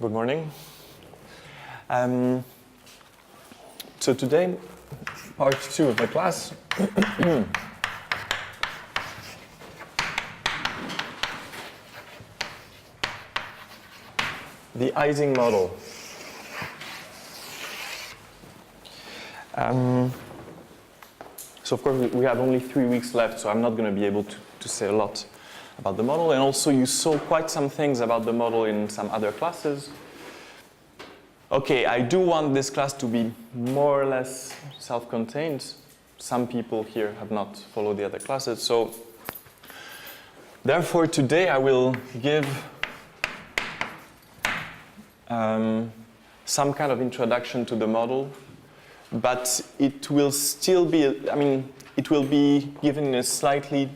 Good morning. So today, part 2 of the class. The Ising model. So of course we have only 3 weeks left, so I'm not going to be able to say a lot about the model. And also you saw quite some things about the model in some other classes. Okay, I do want this class to be more or less self-contained. Some people here have not followed the other classes. So therefore today I will give some kind of introduction to the model, but it will still be, it will be given in a slightly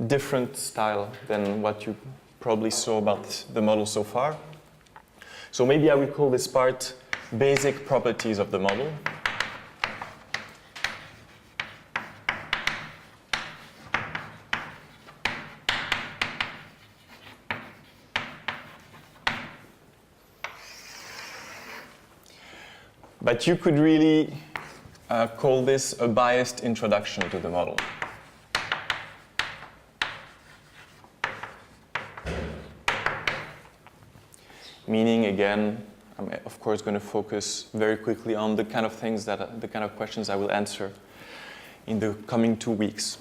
different style than what you probably saw about the model so far. So maybe I will call this part basic properties of the model. But you could really call this a biased introduction to the model. Meaning, again, I'm of course going to focus very quickly on the kind of things that, the kind of questions I will answer in the coming 2 weeks.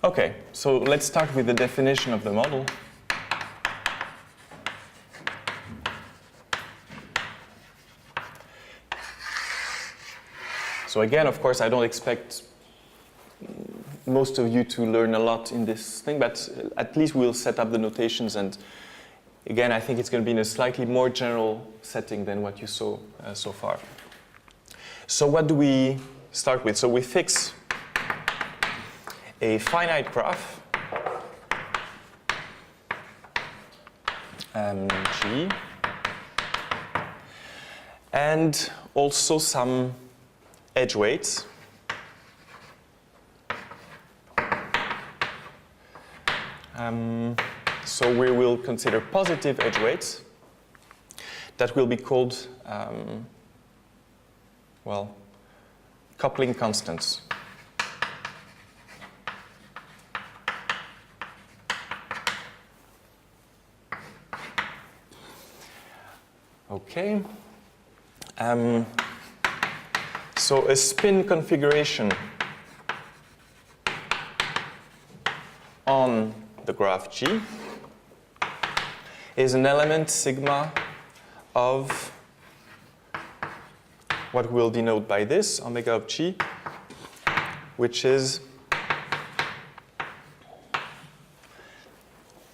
Okay, so let's start with the definition of the model. So again, of course, I don't expect most of you to learn a lot in this thing, but at least we'll set up the notations. And again, I think it's going to be in a slightly more general setting than what you saw so far. So what do we start with? So we fix a finite graph, G, and also some edge weights. So we will consider positive edge weights that will be called, coupling constants. Okay. So a spin configuration on the graph G is an element sigma of what we'll denote by this, omega of G, which is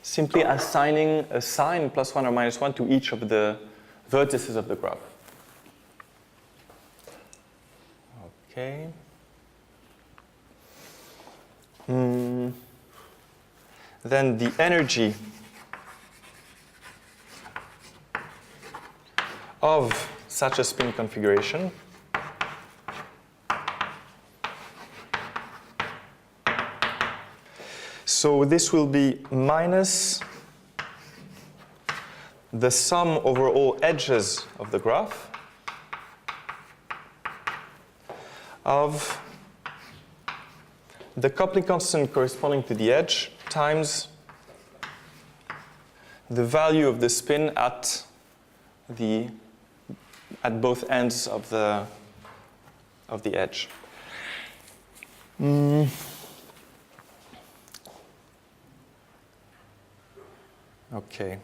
simply assigning a sign +1 or -1 to each of the vertices of the graph. Okay. Then the energy of such a spin configuration so this will be minus the sum over all edges of the graph of the coupling constant corresponding to the edge times the value of the spin at both ends of the edge. Okay.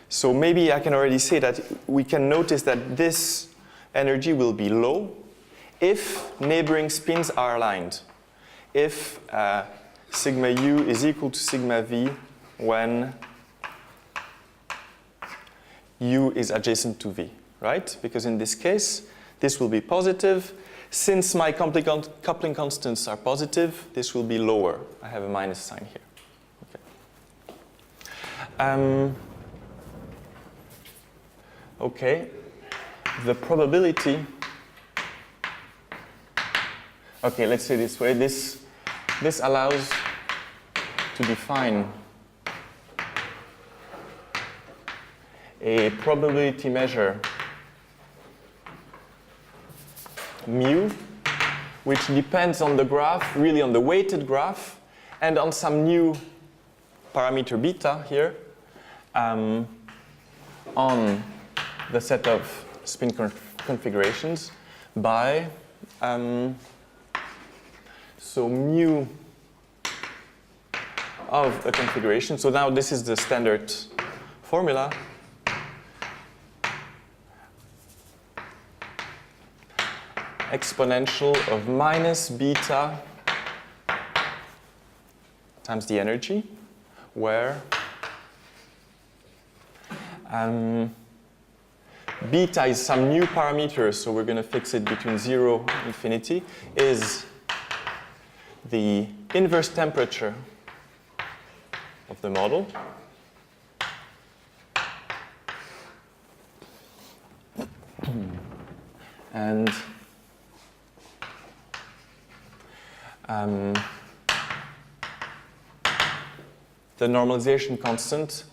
So maybe I can already say that we can notice that this energy will be low if neighboring spins are aligned. If sigma u is equal to sigma v when u is adjacent to v, right? Because in this case, this will be positive. Since my coupling constants are positive, this will be lower. I have a minus sign here. Okay. Okay. the probability, okay, let's say this way, this allows to define a probability measure mu, which depends on the graph, really on the weighted graph, and on some new parameter beta here, on the set of spin configurations by, so mu of a configuration. So now this is the standard formula. Exponential of minus beta times the energy, where beta is some new parameter, so we're going to fix it between 0 and infinity, is the inverse temperature of the model. And the normalization constant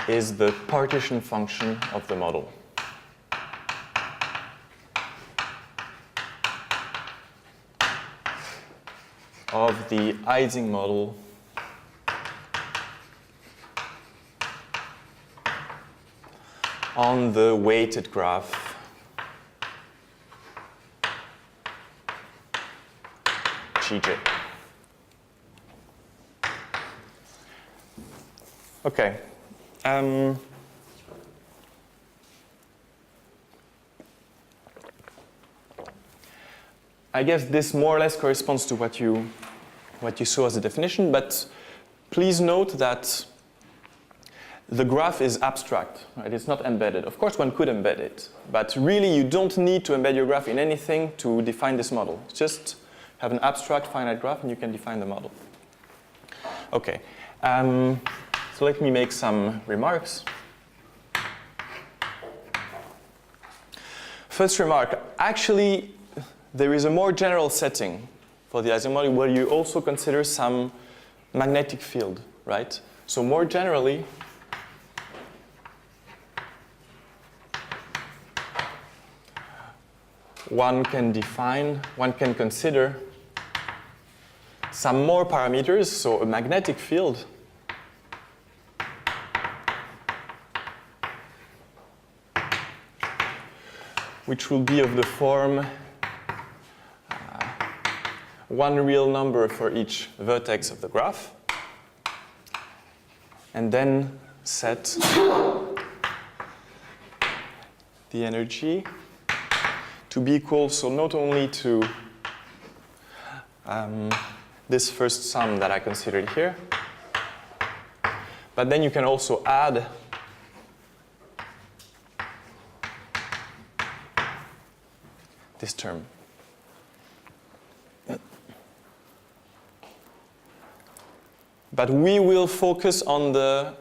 is the partition function of the model. Of the Ising model on the weighted graph GJ. Okay. I guess this more or less corresponds to what you saw as a definition, but please note that the graph is abstract, right? It's not embedded. Of course, one could embed it, but really you don't need to embed your graph in anything to define this model. Just have an abstract finite graph and you can define the model. Okay, so let me make some remarks. First remark, actually, there is a more general setting for the Ising model where you also consider some magnetic field, right? So more generally, one can consider some more parameters, so a magnetic field which will be of the form one real number for each vertex of the graph, and then set the energy to be equal, so not only to this first sum that I considered here, but then you can also add this term. But we will focus on the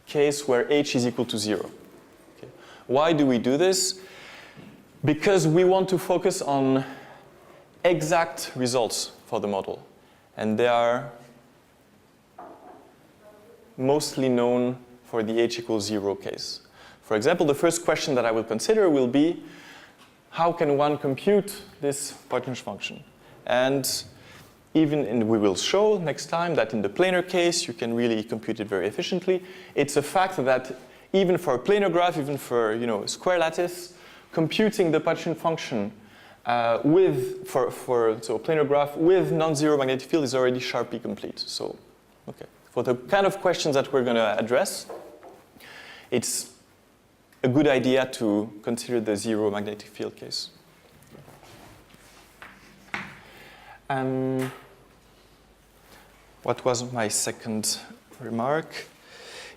case where h is equal to 0. Okay. Why do we do this? Because we want to focus on exact results for the model. And they are mostly known for the h equals 0 case. For example, the first question that I will consider will be, how can one compute this partition function? And we will show next time that in the planar case, you can really compute it very efficiently. It's a fact that even for a planar graph, even for a square lattice, computing the partition function so a planar graph with non-zero magnetic field is already sharply complete. So, okay, for the kind of questions that we're going to address, it's a good idea to consider the zero magnetic field case. What was my second remark?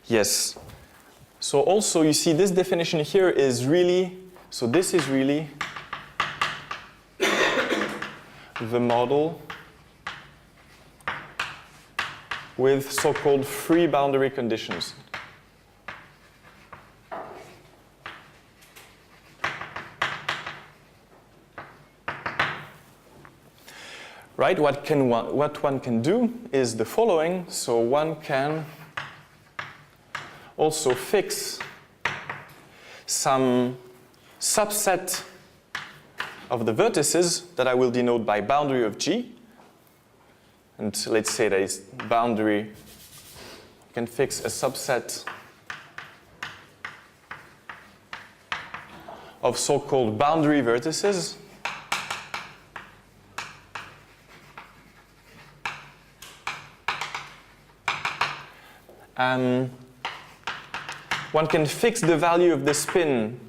Yes. So also, you see, this definition here is really, so this is really the model with so-called free boundary conditions. Right, what one can do is the following. So one can also fix some subset of the vertices that I will denote by boundary of G. And let's say that is boundary. You can fix a subset of so-called boundary vertices. One can fix the value of the spin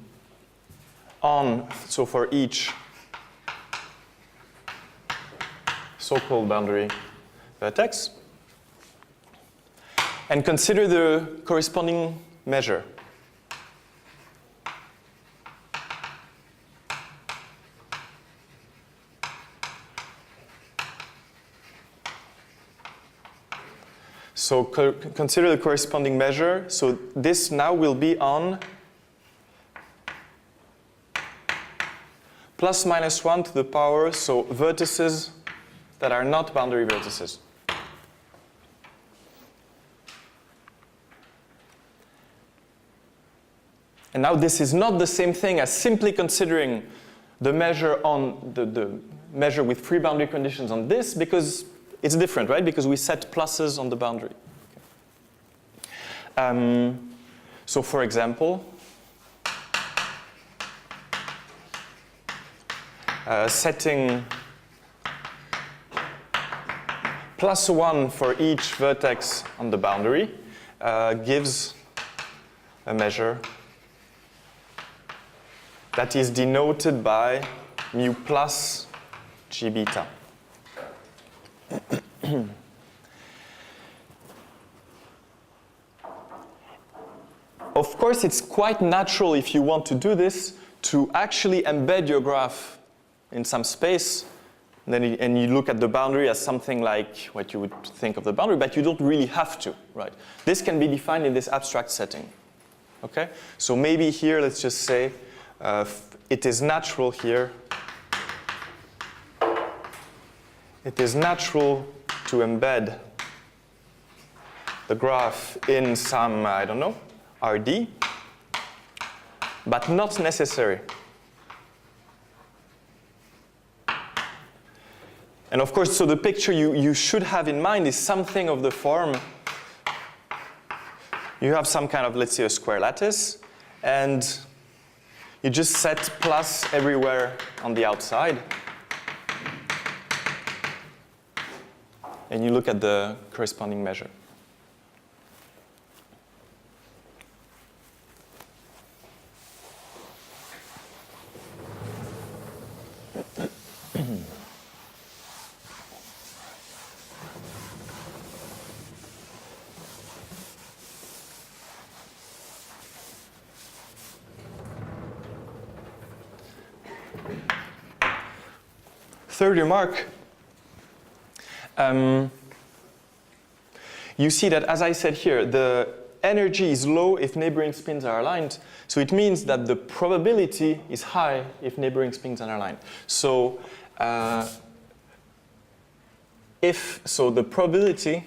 on, so for each so-called boundary vertex, and consider the corresponding measure. So consider the corresponding measure. So this now will be on plus minus 1 to the power, so vertices that are not boundary vertices. And now this is not the same thing as simply considering the measure on the measure with free boundary conditions on this, because it's different, right? Because we set pluses on the boundary. So for example, setting plus 1 for each vertex on the boundary gives a measure that is denoted by mu plus G beta. Of course, it's quite natural, if you want to do this, to actually embed your graph in some space, and you look at the boundary as something like what you would think of the boundary, but you don't really have to, right? This can be defined in this abstract setting, okay? So maybe here, let's just say, it is natural here. It is natural to embed the graph in some, I don't know, RD, but not necessary. And of course, so the picture you should have in mind is something of the form, you have some kind of, let's say, a square lattice, and you just set plus everywhere on the outside. And you look at the corresponding measure. Third remark, you see that, as I said here, the energy is low if neighboring spins are aligned. So it means that the probability is high if neighboring spins are aligned. So the probability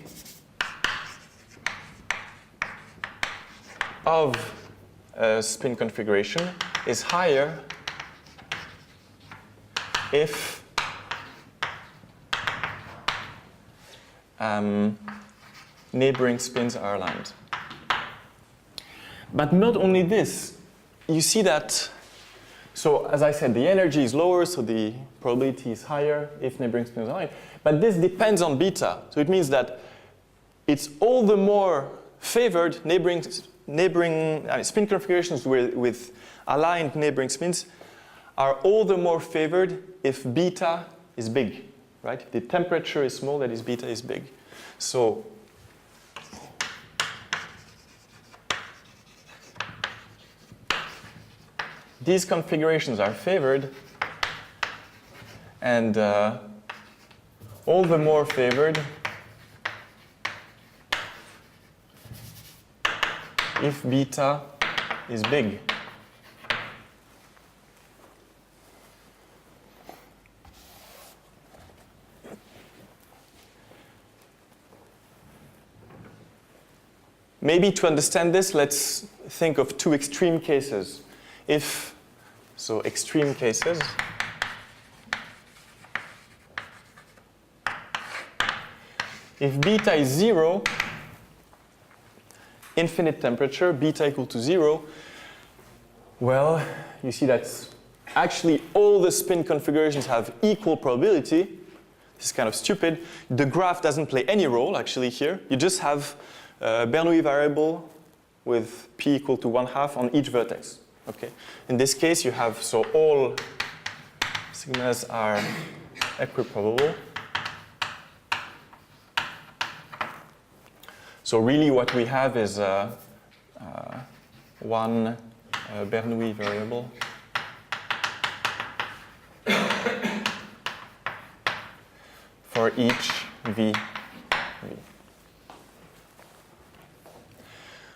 of a spin configuration is higher if neighboring spins are aligned. But not only this, you see that, so as I said, the energy is lower, so the probability is higher if neighboring spins are aligned. But this depends on beta. So it means that it's all the more favored neighboring spin configurations with aligned neighboring spins are all the more favored if beta is big. Right? If the temperature is small, that is beta is big. So these configurations are favored, and all the more favored if beta is big. Maybe to understand this, let's think of two extreme cases. Extreme cases. If beta is 0, infinite temperature, beta equal to 0, well, you see that actually all the spin configurations have equal probability. This is kind of stupid. The graph doesn't play any role, actually, here. You just have a Bernoulli variable with p equal to 1/2 on each vertex. Okay. In this case, you have, so all sigmas are equiprobable. So really what we have is one Bernoulli variable for each v.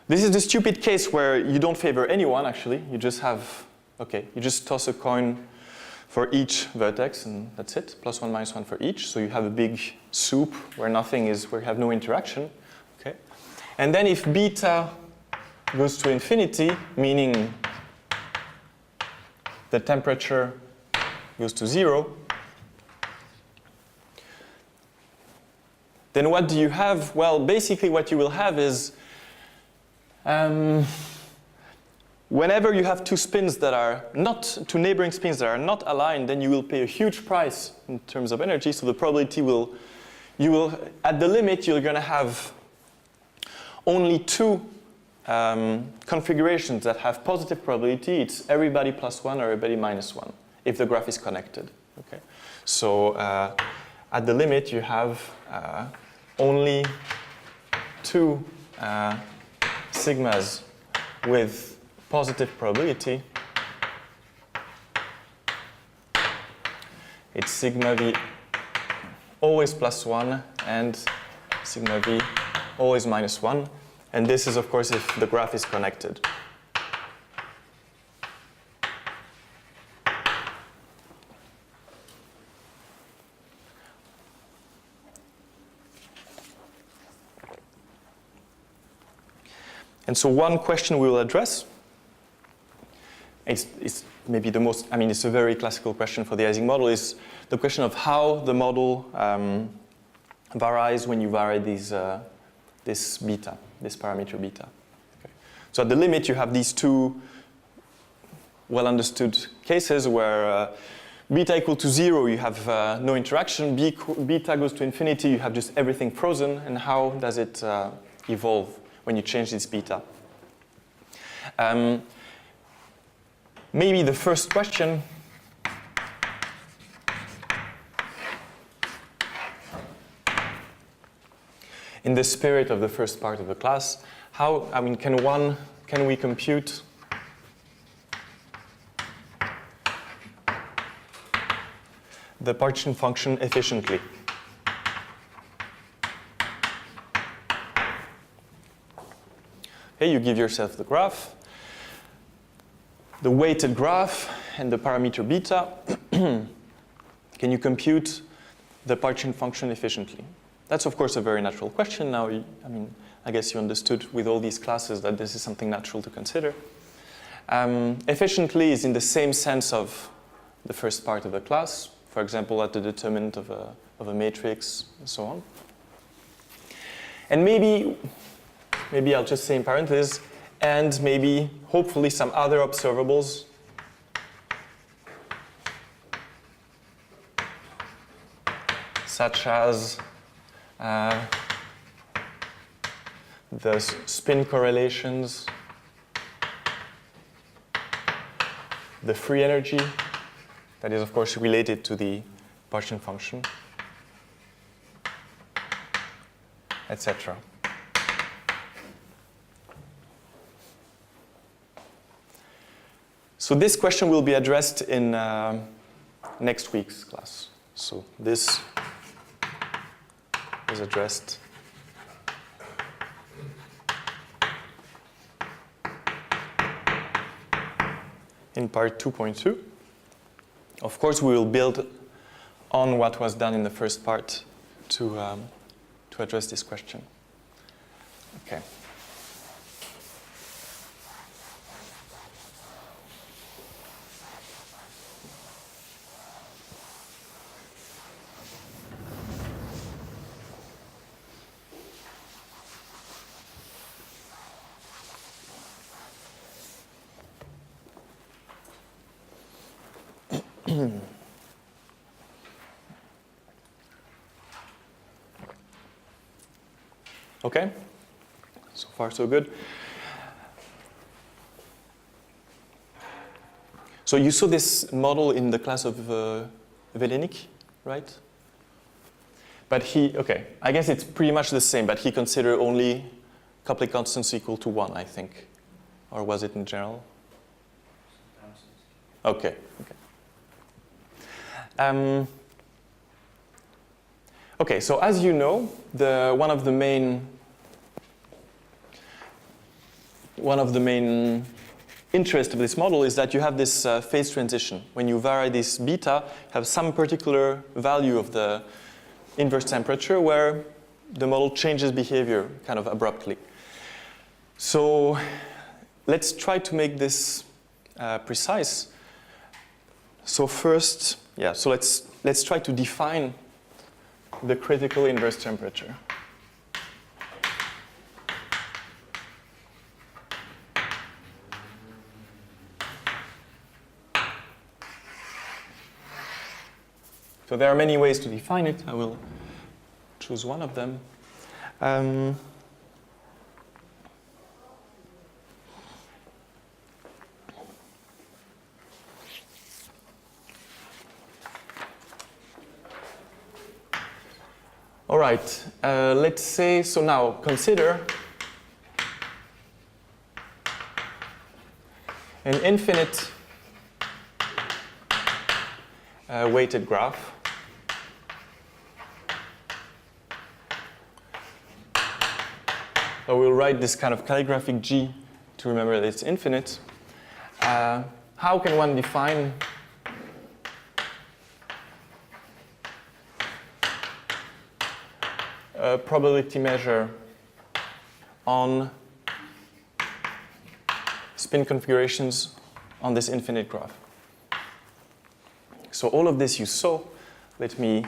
This is the stupid case where you don't favor anyone, actually. You just have, okay, you just toss a coin for each vertex, and that's it, +1, -1 for each. So you have a big soup where nothing is, where you have no interaction. Okay. And then if beta goes to infinity, meaning the temperature goes to 0, then what do you have? Well, basically what you will have is whenever you have two spins that are not, two neighboring spins that are not aligned, then you will pay a huge price in terms of energy. So the probability will, at the limit, you're going to have only two configurations that have positive probability. It's everybody +1 or everybody -1 if the graph is connected. Okay. So at the limit, you have only two sigmas with positive probability. It's sigma v always +1 and sigma v always -1. And this is, of course, if the graph is connected. And so one question we will address, it's maybe the most, I mean, it's a very classical question for the Ising model, is the question of how the model varies when you vary this beta, this parameter beta. Okay. So at the limit, you have these two well-understood cases where beta equal to 0, you have no interaction. Beta goes to infinity, you have just everything frozen. And how does it evolve when you change this beta? Maybe the first question in the spirit of the first part of the class, how, I mean, can we compute the partition function efficiently? Okay, you give yourself the graph, the weighted graph, and the parameter beta. Can you compute the partition function efficiently? That's, of course, a very natural question. Now, I guess you understood with all these classes that this is something natural to consider. Efficiently is in the same sense of the first part of the class, for example, at the determinant of a matrix, and so on. And maybe I'll just say in parentheses, and maybe, hopefully, some other observables such as the spin correlations, the free energy, that is, of course, related to the partition function, etc. So this question will be addressed in next week's class. So this is addressed in part 2.2. Of course, we will build on what was done in the first part to address this question. Okay. Okay, so far so good. So you saw this model in the class of Velenik, right? But okay, I guess it's pretty much the same, but he considered only coupling constants equal to 1, I think. Or was it in general? Okay, okay. Okay, so as you know, one of the main interest of this model is that you have this phase transition. When you vary this beta, you have some particular value of the inverse temperature where the model changes behavior kind of abruptly. So let's try to make this precise. So first, so let's try to define the critical inverse temperature. So there are many ways to define it. I will choose one of them. All right, let's say, so now consider an infinite weighted graph. So we'll write this kind of calligraphic G to remember that it's infinite. How can one define a probability measure on spin configurations on this infinite graph? So all of this you saw. Let me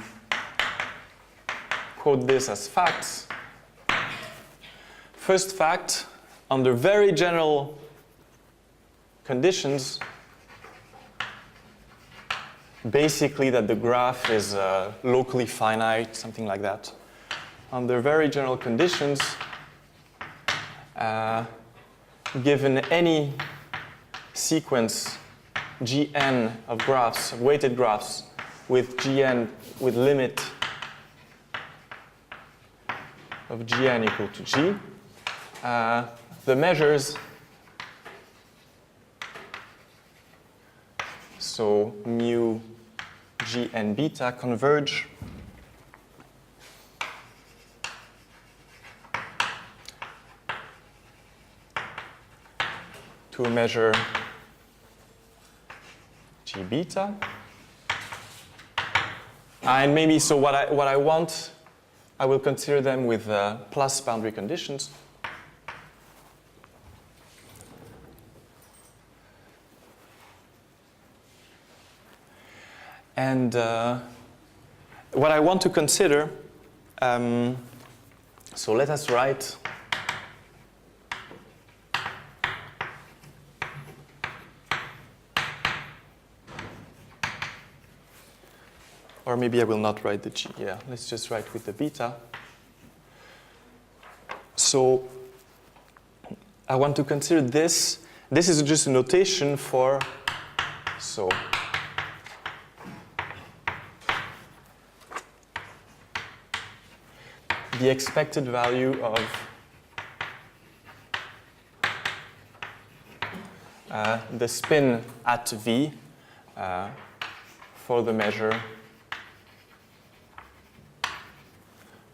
quote this as facts. First fact, under very general conditions, basically that the graph is locally finite, something like that. Under very general conditions, given any sequence Gn of graphs, of weighted graphs, with Gn, with limit of Gn equal to G, the measures, so mu, G, and beta converge to a measure G beta. And maybe, so what I want, I will consider them with plus boundary conditions. And what I want to consider, so let us write or maybe I will not write the G. Yeah, let's just write with the beta. So I want to consider this. This is just a notation for, so the expected value of the spin at V for the measure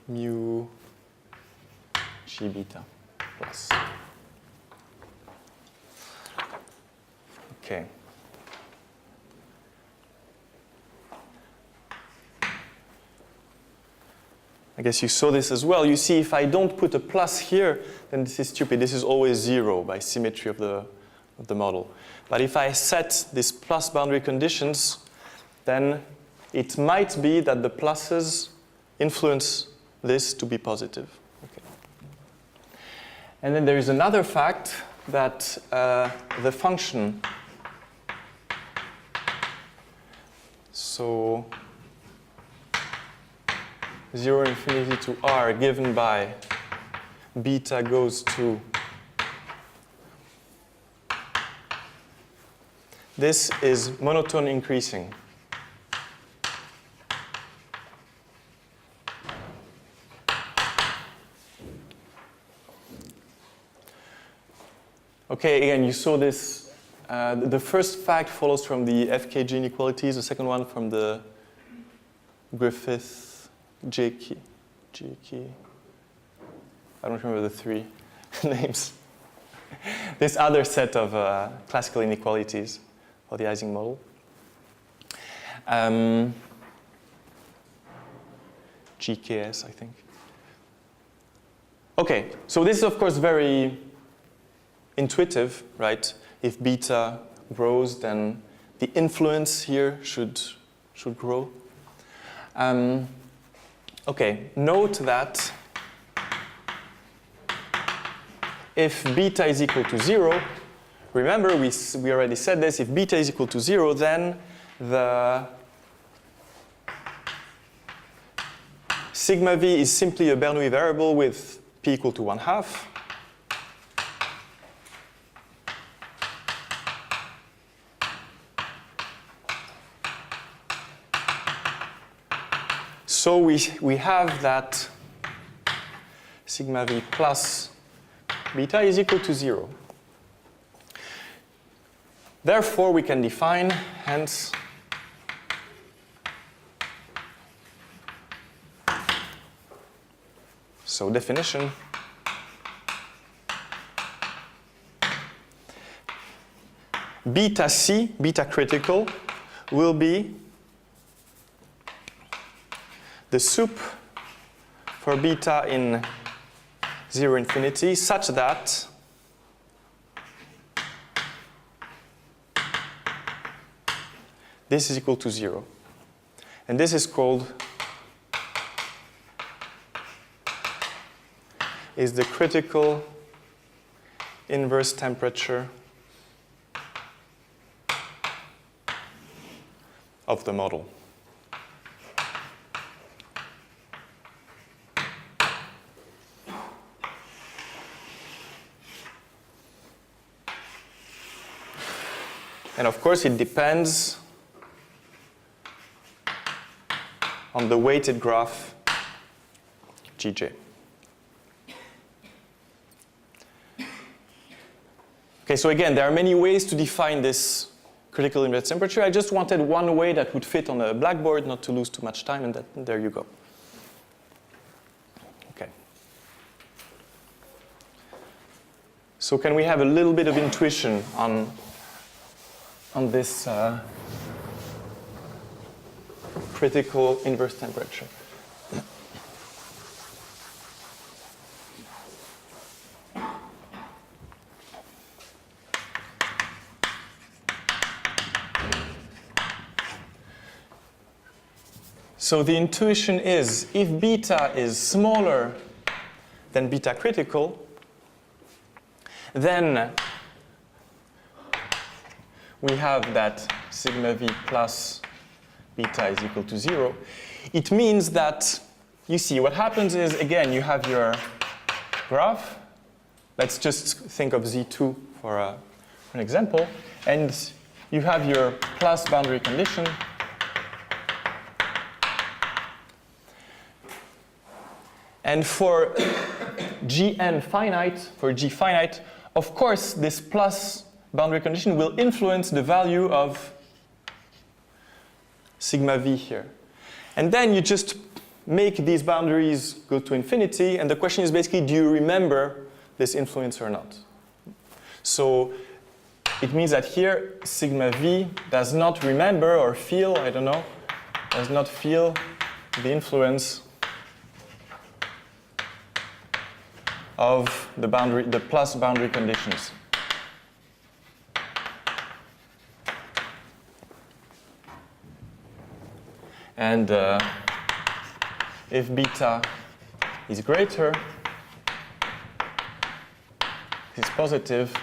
mu G beta plus. Okay. I guess you saw this as well. You see, if I don't put a plus here, then this is stupid. This is always 0 by symmetry of the model. But if I set these plus boundary conditions, then it might be that the pluses influence this to be positive. Okay. And then there is another fact that the function, so 0 infinity to r given by beta goes to this is monotone increasing. Okay, again, you saw this. The first fact follows from the FKG inequalities, the second one from the Griffith, Jakey. I don't remember the three names. This other set of classical inequalities for the Ising model. GKS, I think. Okay, so this is of course very intuitive, right? If beta grows, then the influence here should grow. Okay, note that if beta is equal to 0, remember we already said this, if beta is equal to 0, then the sigma v is simply a Bernoulli variable with p equal to 1/2. So we have that sigma v plus beta is equal to 0. Therefore, we can define, hence, so definition, beta c, beta critical, will be the sup for beta in 0 infinity such that this is equal to 0. And this is called is the critical inverse temperature of the model. And of course, it depends on the weighted graph Gj. Okay, so again, there are many ways to define this critical inverse temperature. I just wanted one way that would fit on a blackboard, not to lose too much time, and there you go. Okay. So can we have a little bit of intuition on this critical inverse temperature? So the intuition is, if beta is smaller than beta critical, then we have that sigma v plus beta is equal to 0. It means that, you see, what happens is, again, you have your graph. Let's just think of Z2 for an example. And you have your plus boundary condition. And for Gn finite, for G finite, of course, this plus boundary condition will influence the value of sigma v here. And then you just make these boundaries go to infinity, and the question is basically, do you remember this influence or not? So it means that here, sigma v does not remember or feel, I don't know, does not feel the influence of the boundary, the plus boundary conditions. And if beta is greater, is positive,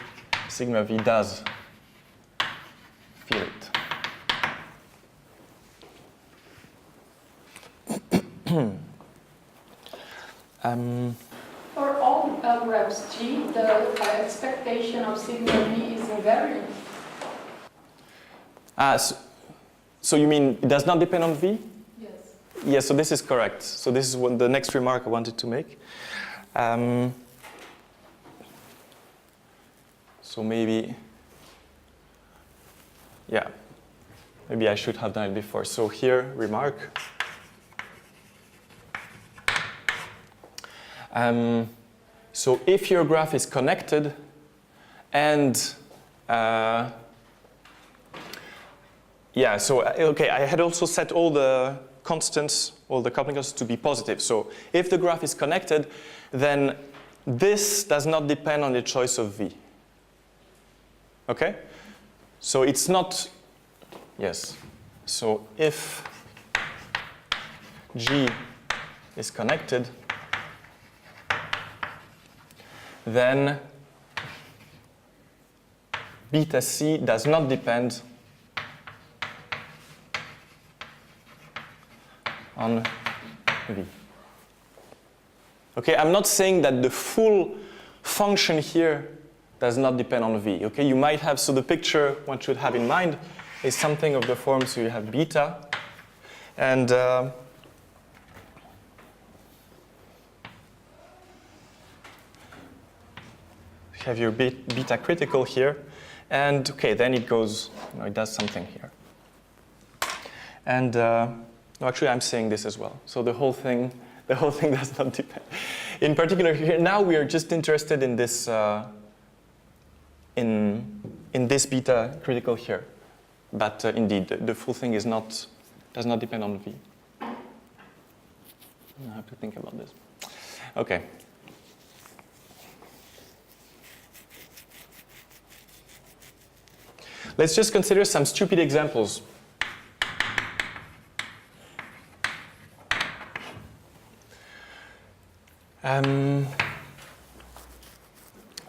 sigma v does feel it. For all graphs G, the expectation of sigma v is invariant. So you mean it does not depend on v? Yes. Yes, so this is correct. So this is the next remark I wanted to make. So maybe, yeah, maybe I should have done it before. So here, remark. So if your graph is connected and yeah, so okay, I had also set all the constants, all the coupling constants to be positive. So if the graph is connected, then this does not depend on the choice of v. Okay? So it's not, yes. So if G is connected, then beta C does not depend on V. Okay, I'm not saying that the full function here does not depend on V. Okay, you might have, so the picture one should have in mind is something of the form, so you have beta, and you have your beta critical here, and okay, then it goes, you know, it does something here. And no, actually, I'm saying this as well. So the whole thing does not depend. In particular, here now we are just interested in this in this beta critical here, but indeed the full thing does not depend on V. I have to think about this. Okay. Let's just consider some stupid examples.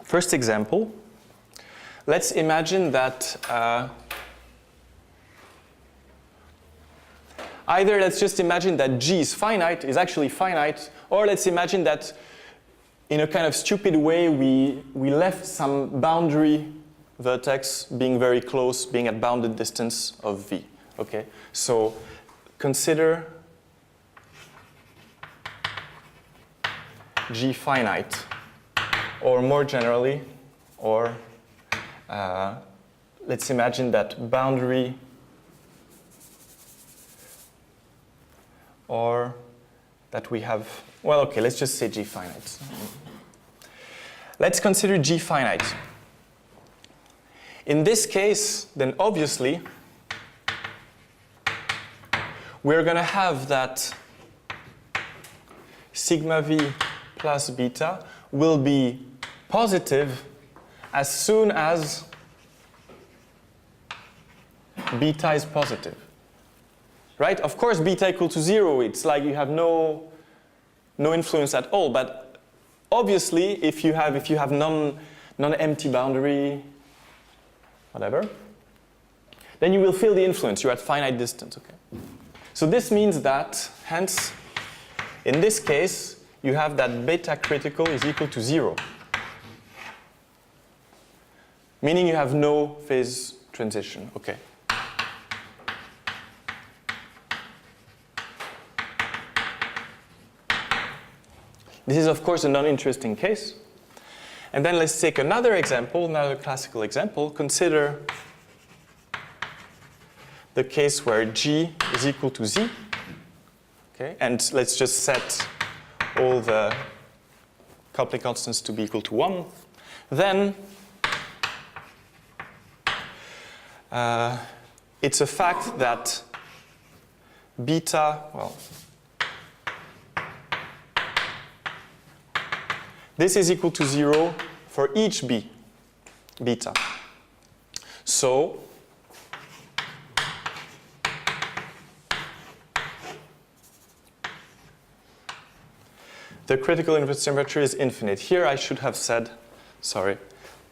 First example, let's imagine that either let's just imagine that G is actually finite, or let's imagine that in a kind of stupid way we left some boundary vertex being very close, being at bounded distance of V. Okay, so consider G finite, or more generally, or let's imagine that boundary, or that we have, well, okay, let's just say G finite. Let's consider G finite. In this case, then obviously, we're going to have that sigma V plus beta will be positive as soon as beta is positive. Right? Of course, beta equal to 0, it's like you have no influence at all. But obviously, if you have non-empty boundary, whatever, then you will feel the influence. You're at finite distance. Okay. So this means that, hence, in this case, you have that beta critical is equal to 0. Meaning you have no phase transition. Okay. This is, of course, a non-interesting case. And then let's take another example, another classical example. Consider the case where G is equal to Z. Okay, and let's just set all the coupling constants to be equal to 1. Then it's a fact that this is equal to 0 for each beta. So the critical inverse temperature is infinite. Here I should have said, sorry,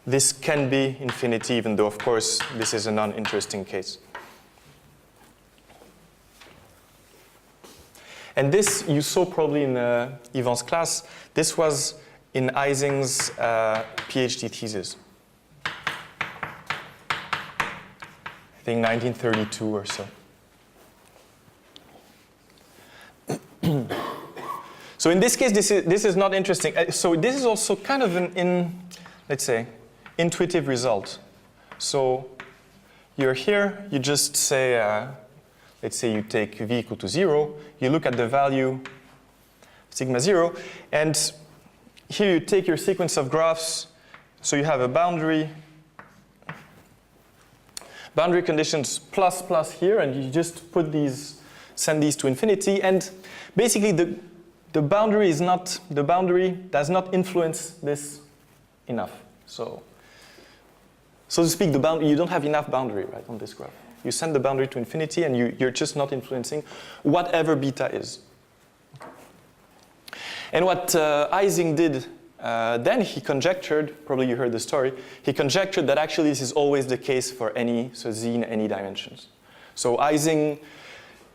this can be infinity, even though, of course, this is a non-interesting case. And this you saw probably in Yvon's class. This was in Ising's PhD thesis. I think 1932 or so. So in this case, this is not interesting. So this is also kind of let's say, intuitive result. So you're here, you just say, let's say you take v equal to 0, you look at the value sigma 0, and here you take your sequence of graphs, so you have a boundary conditions plus plus here, and you just send these to infinity, and basically the boundary does not influence this enough. So to speak, you don't have enough boundary, right, on this graph. You send the boundary to infinity, and you're just not influencing whatever beta is. And what Ising did then, he conjectured, probably you heard the story, he conjectured that actually this is always the case for z in any dimensions. So Ising,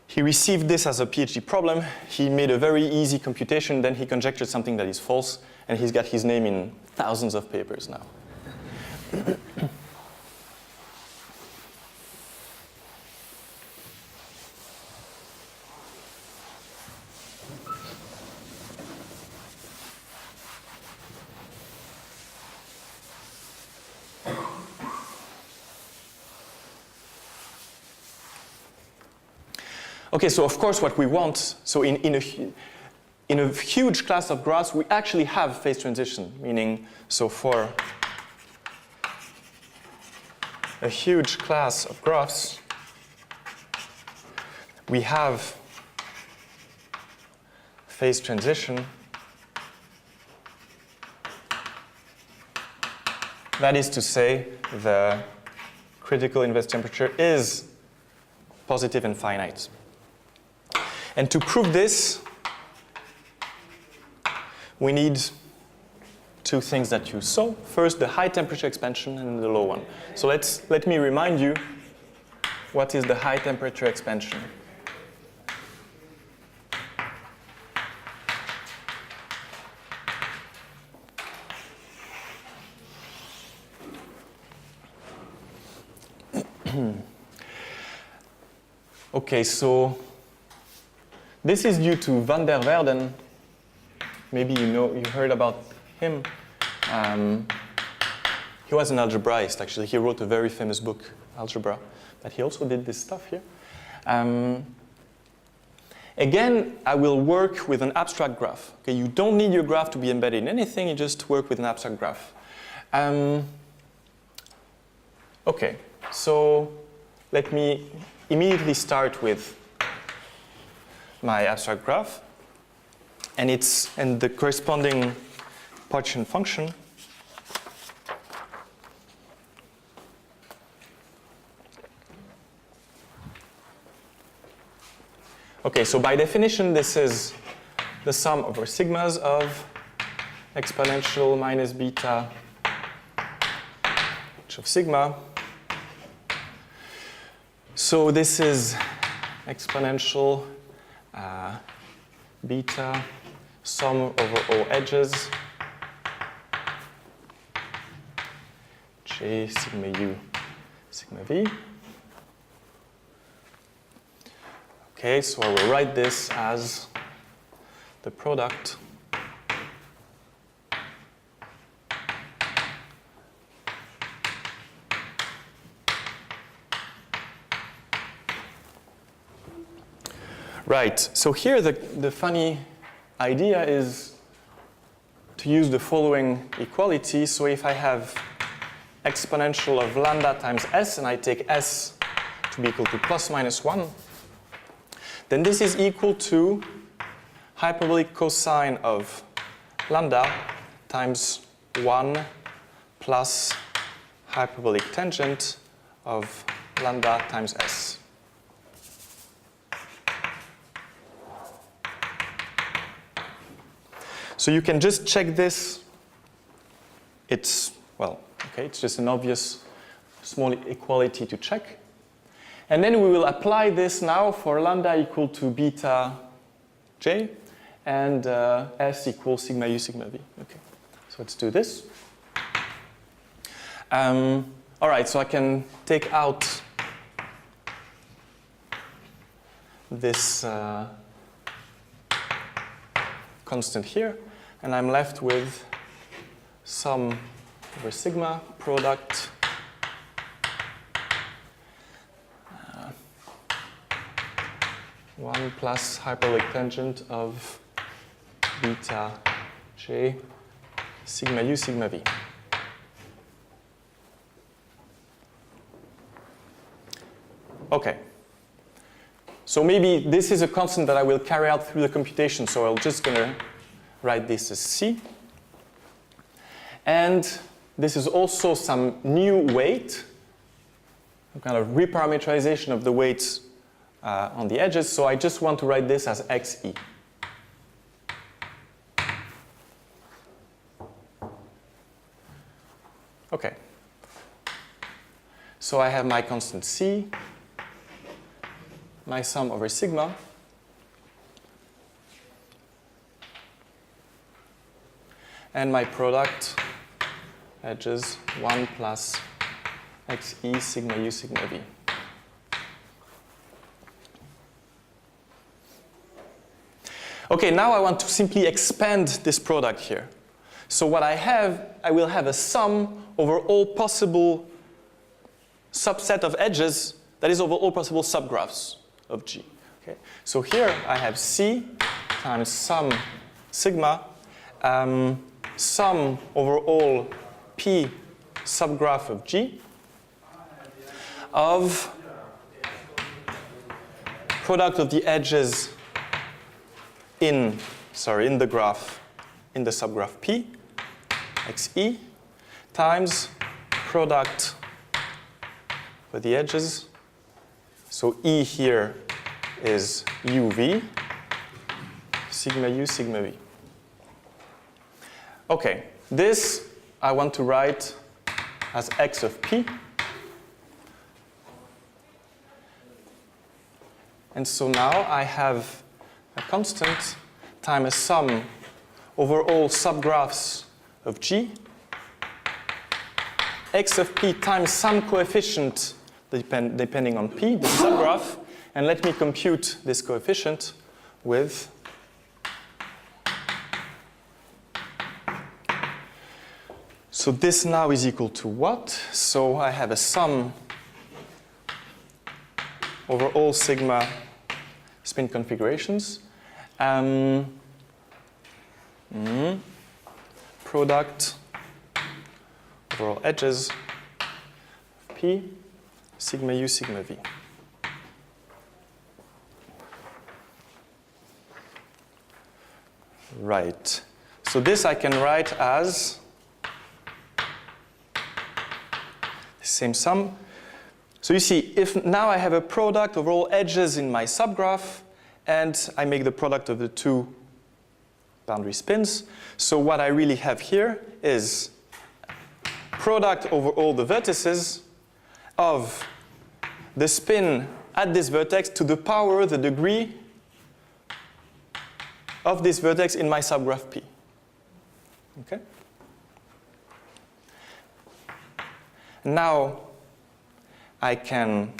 he received this as a PhD problem. He made a very easy computation. Then he conjectured something that is false. And he's got his name in thousands of papers now. Okay, so of course what we want, so in a huge class of graphs, we actually have phase transition, meaning, so for a huge class of graphs, we have phase transition. That is to say, the critical inverse temperature is positive and finite. And to prove this, we need two things that you saw. First, the high temperature expansion and the low one. So let me remind you, what is the high temperature expansion? Okay, so this is due to van der Waerden. Maybe you heard about him. He was an algebraist, actually. He wrote a very famous book, Algebra, but he also did this stuff here. Again, I will work with an abstract graph. Okay, you don't need your graph to be embedded in anything. You just work with an abstract graph. Okay, so let me immediately start with my abstract graph, and the corresponding partition function. Okay, so by definition, this is the sum over sigmas of exponential minus beta h of sigma. So this is exponential beta sum over all edges j sigma u sigma v. Okay, so I will write this as the product right, so here the funny idea is to use the following equality. So if I have exponential of lambda times s, and I take s to be equal to plus minus 1, then this is equal to hyperbolic cosine of lambda times 1 plus hyperbolic tangent of lambda times s. So you can just check this. It's, well, okay, it's just an obvious small equality to check. And then we will apply this now for lambda equal to beta j and s equals sigma u sigma v. Okay, so let's do this. All right, so I can take out this constant here, and I'm left with sum over sigma product 1 plus hyperbolic tangent of beta j sigma u sigma v. Okay. So maybe this is a constant that I will carry out through the computation, so I'm just going to write this as c. And this is also some new weight, a kind of reparametrization of the weights on the edges, so I just want to write this as xe. Okay. So I have my constant c, my sum over sigma, and my product edges 1 plus xe sigma u sigma v. Okay, now I want to simply expand this product here. So what I will have a sum over all possible subset of edges that is over all possible subgraphs of G. Okay? So here I have C times sum sigma, sum over all P subgraph of G of product of the edges in the graph, in the subgraph P, xe, times product for the edges. So E here is uv, sigma u, sigma v. Okay, this I want to write as x of P. And so now I have a constant times a sum over all subgraphs of G, x of P times some coefficient depending on P, the subgraph, and let me compute this coefficient with so this now is equal to what? So I have a sum over all sigma spin configurations. Product over all edges of P, sigma u, sigma v. Right. So this I can write as the same sum. So you see, if now I have a product over all edges in my subgraph, and I make the product of the two boundary spins. So what I really have here is product over all the vertices of the spin at this vertex to the power, the degree of this vertex in my subgraph P. Okay? Now I can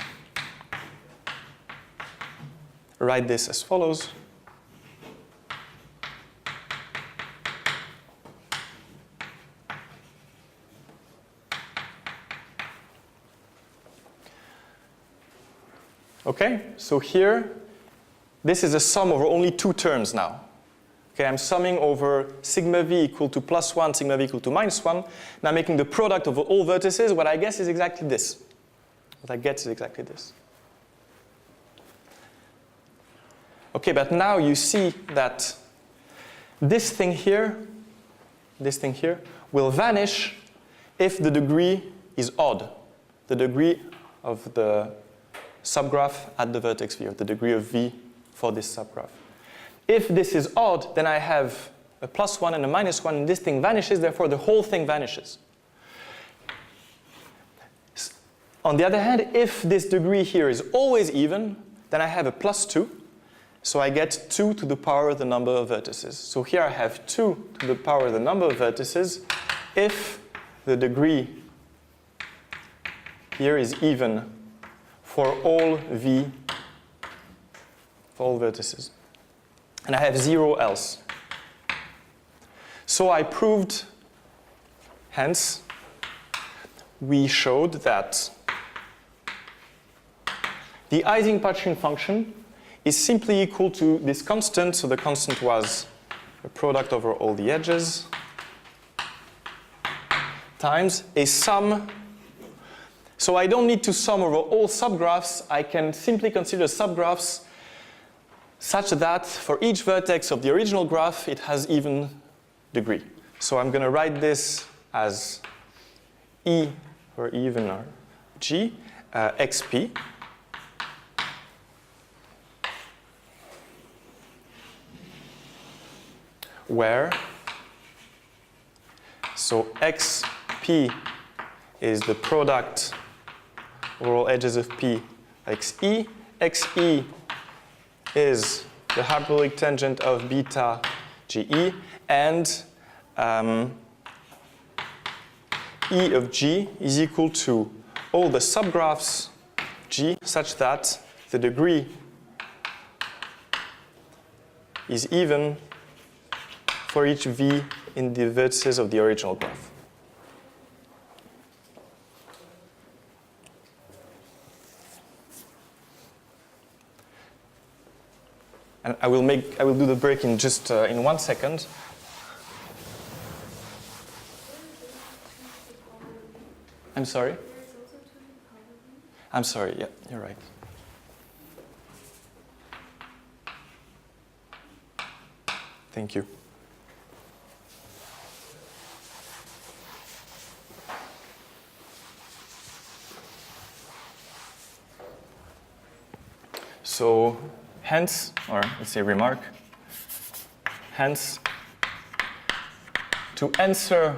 write this as follows. Okay, so here, this is a sum over only two terms now. Okay, I'm summing over sigma v equal to +1, sigma v equal to -1. Now I'm making the product of all vertices. What I guess is exactly this. What I get is exactly this. Okay, but now you see that this thing here this thing here, will vanish if the degree is odd. The degree of the subgraph at the vertex V, or the degree of V for this subgraph. If this is odd, then I have a +1 and a -1, and this thing vanishes, therefore the whole thing vanishes. On the other hand, if this degree here is always even, then I have a +2, so I get 2 to the power of the number of vertices. So here I have 2 to the power of the number of vertices if the degree here is even for all V, for all vertices. And I have 0 else. So I proved, hence, we showed that the Ising partition function is simply equal to this constant, so the constant was a product over all the edges, times a sum. So I don't need to sum over all subgraphs. I can simply consider subgraphs such that for each vertex of the original graph, it has even degree. So I'm going to write this as E or even or G, xp. Where, so xp is the product over all edges of p xe. Xe is the hyperbolic tangent of beta ge, and E of g is equal to all the subgraphs g such that the degree is even for each v in the vertices of the original graph. And I will do the break in just in 1 second. I'm sorry? I'm sorry, yeah, you're right. Thank you. So, hence, or let's say remark, hence, to answer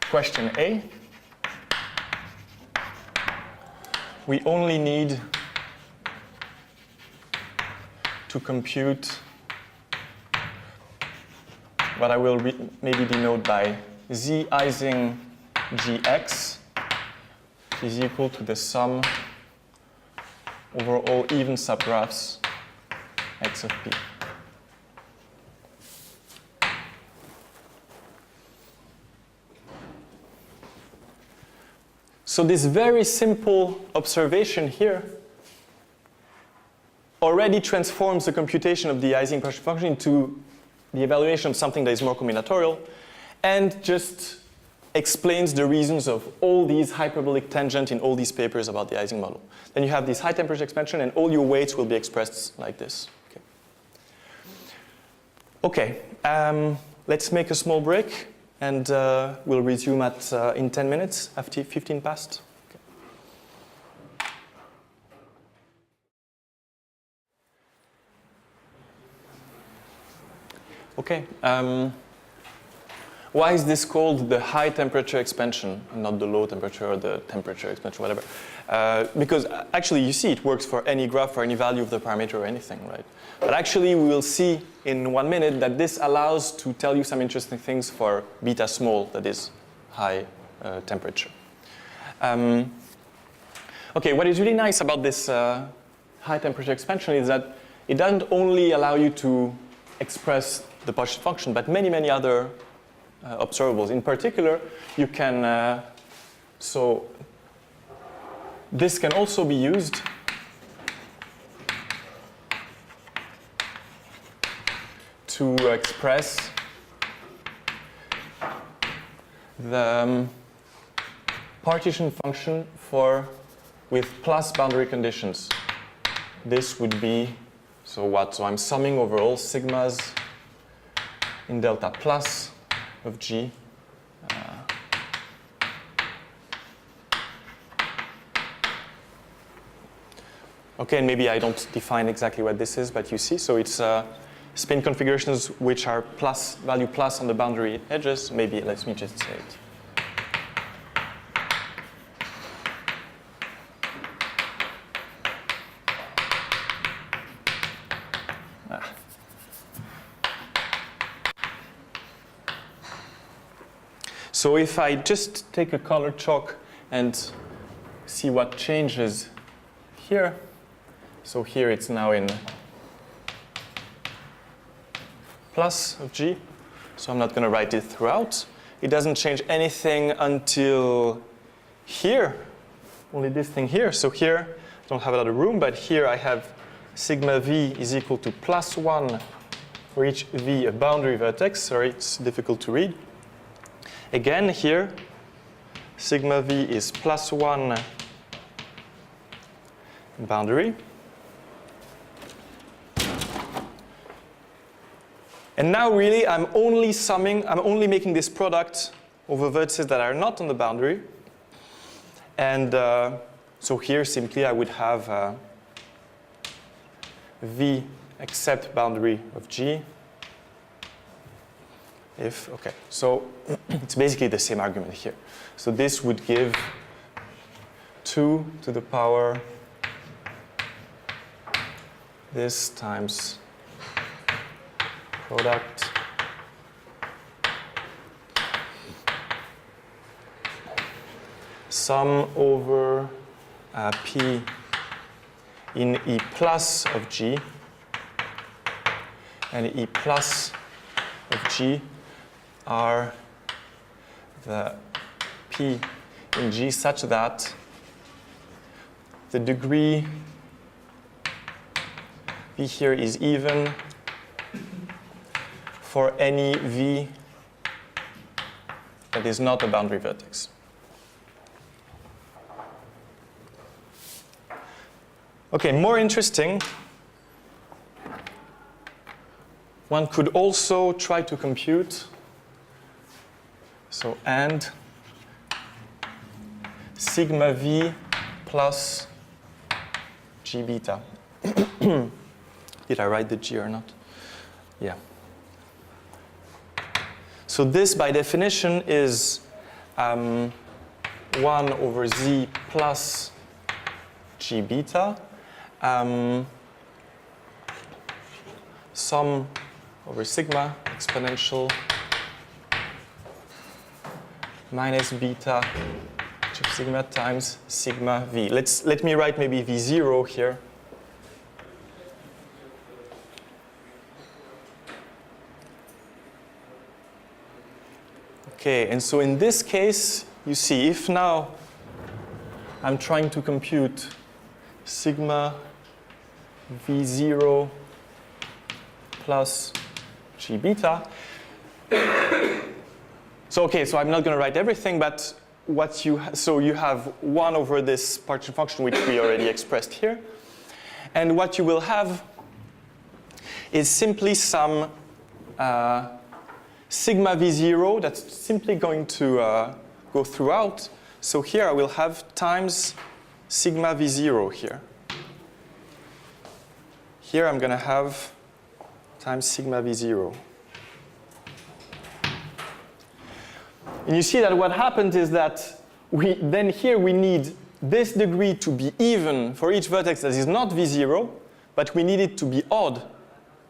question A, we only need to compute what I will maybe denote by Z Ising Gx is equal to the sum over all even subgraphs x of p. So this very simple observation here already transforms the computation of the Ising partition function into the evaluation of something that is more combinatorial, and just explains the reasons of all these hyperbolic tangent in all these papers about the Ising model. Then you have this high temperature expansion, and all your weights will be expressed like this. Okay, let's make a small break, and we'll resume in 10 minutes, after 15 past. Okay. Why is this called the high temperature expansion, not the low temperature or the temperature expansion, whatever? Because actually, you see, it works for any graph, for any value of the parameter or anything, right? But actually, we will see in 1 minute that this allows to tell you some interesting things for beta small, that is high temperature. Okay, what is really nice about this high temperature expansion is that it doesn't only allow you to express the partition function, but many, many other observables. In particular, you can, so this can also be used to express the partition function with plus boundary conditions. This would be, so what? So I'm summing over all sigmas in delta plus of G. Okay, and maybe I don't define exactly what this is, but you see, so it's spin configurations which are plus, value plus on the boundary edges. Maybe let me just say it. So if I just take a colored chalk and see what changes here, so here it's now in plus of G, so I'm not going to write it throughout. It doesn't change anything until here, only this thing here. So here, I don't have a lot of room, but here I have sigma v is equal to plus 1 for each v, a boundary vertex. Sorry, it's difficult to read. Again, here, sigma v is plus 1 boundary. And now really I'm only making this product over vertices that are not on the boundary. And so here simply I would have v except boundary of G. If, okay, so it's basically the same argument here. So this would give 2 to the power this times product sum over P in E plus of G and E plus of G are the P in G such that the degree V here is even for any V that is not a boundary vertex. Okay, more interesting, one could also try to compute, so and sigma V plus G beta. Did I write the G or not? Yeah. So this, by definition, is 1 over Z plus G beta. Sum over sigma exponential minus beta of sigma times sigma V. Let me write maybe V0 here. Okay, and so in this case, you see, if now I'm trying to compute sigma V0 plus G beta, so okay, so I'm not going to write everything, but what so you have 1 over this partition function, which we already expressed here, and what you will have is simply some sigma V0 that's simply going to go throughout. So here I will have times sigma V0 here. Here I'm going to have times sigma V0. And you see that what happened is that then here we need this degree to be even for each vertex that is not V0, but we need it to be odd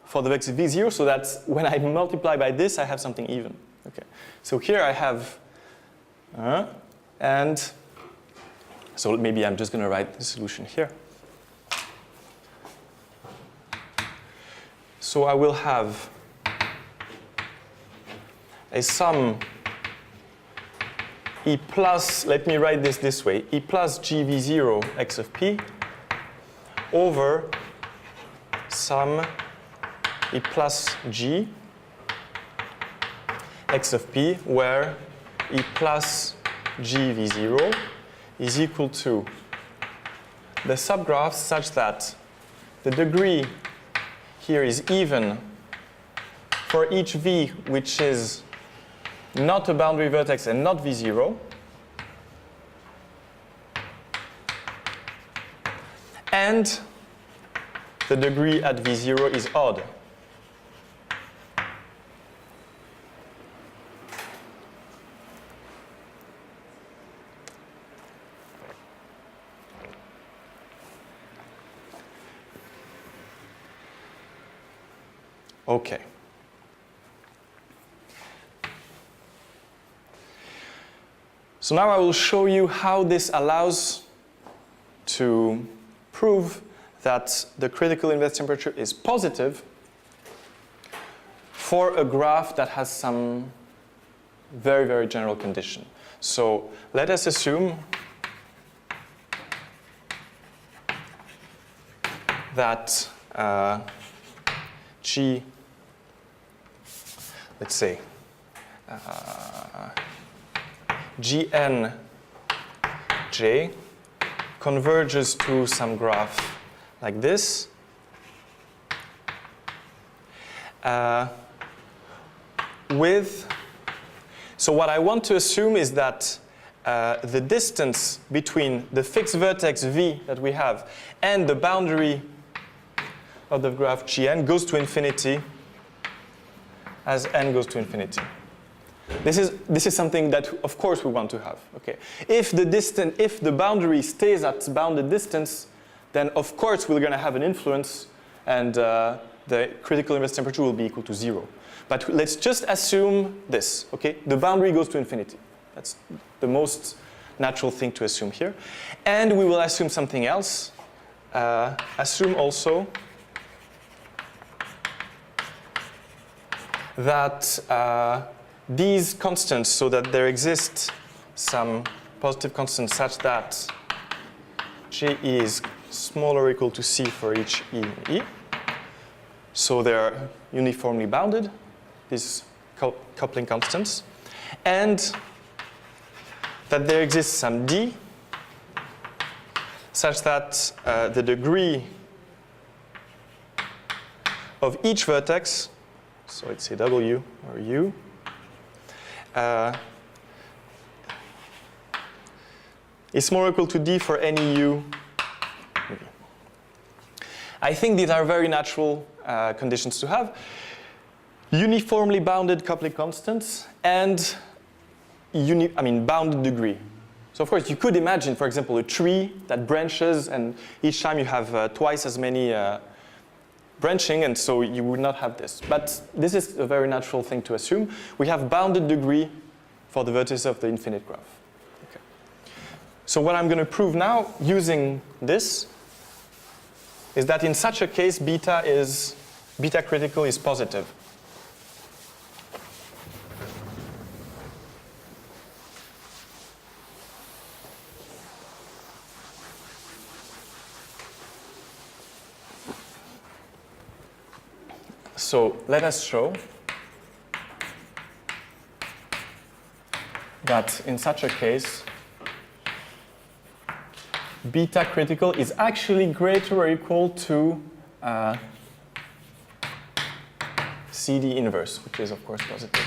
for the vector V0, so that when I multiply by this, I have something even. Okay. So here I have, and so maybe I'm just going to write the solution here. So I will have a sum E plus, let me write this way, E plus GV0 x of P over sum E plus G x of P, where E plus GV0 is equal to the subgraphs such that the degree here is even for each V which is not a boundary vertex and not V0, and the degree at V0 is odd. Okay. So now I will show you how this allows to prove that the critical inverse temperature is positive for a graph that has some very, very general condition. So let us assume that G, let's say, Gnj converges to some graph like this. So what I want to assume is that the distance between the fixed vertex V that we have and the boundary of the graph Gn goes to infinity as n goes to infinity. This is something that, of course, we want to have. Okay. If the boundary stays at bounded distance, then of course we're going to have an influence, and the critical inverse temperature will be equal to 0. But let's just assume this. Okay, the boundary goes to infinity. That's the most natural thing to assume here, and we will assume something else. Assume also that these constants, so that there exists some positive constants such that J is smaller or equal to C for each E in E. So they're uniformly bounded, these coupling constants. And that there exists some D such that the degree of each vertex, so let's say W or U, is more or equal to D for any U. I think these are very natural conditions to have. Uniformly bounded coupling constants and bounded degree. So of course you could imagine, for example, a tree that branches, and each time you have twice as many branching, and so you would not have this. But this is a very natural thing to assume. We have bounded degree for the vertices of the infinite graph. Okay. So what I'm going to prove now, using this, is that in such a case, beta critical is positive. So let us show that in such a case, beta critical is actually greater or equal to CD inverse, which is of course positive.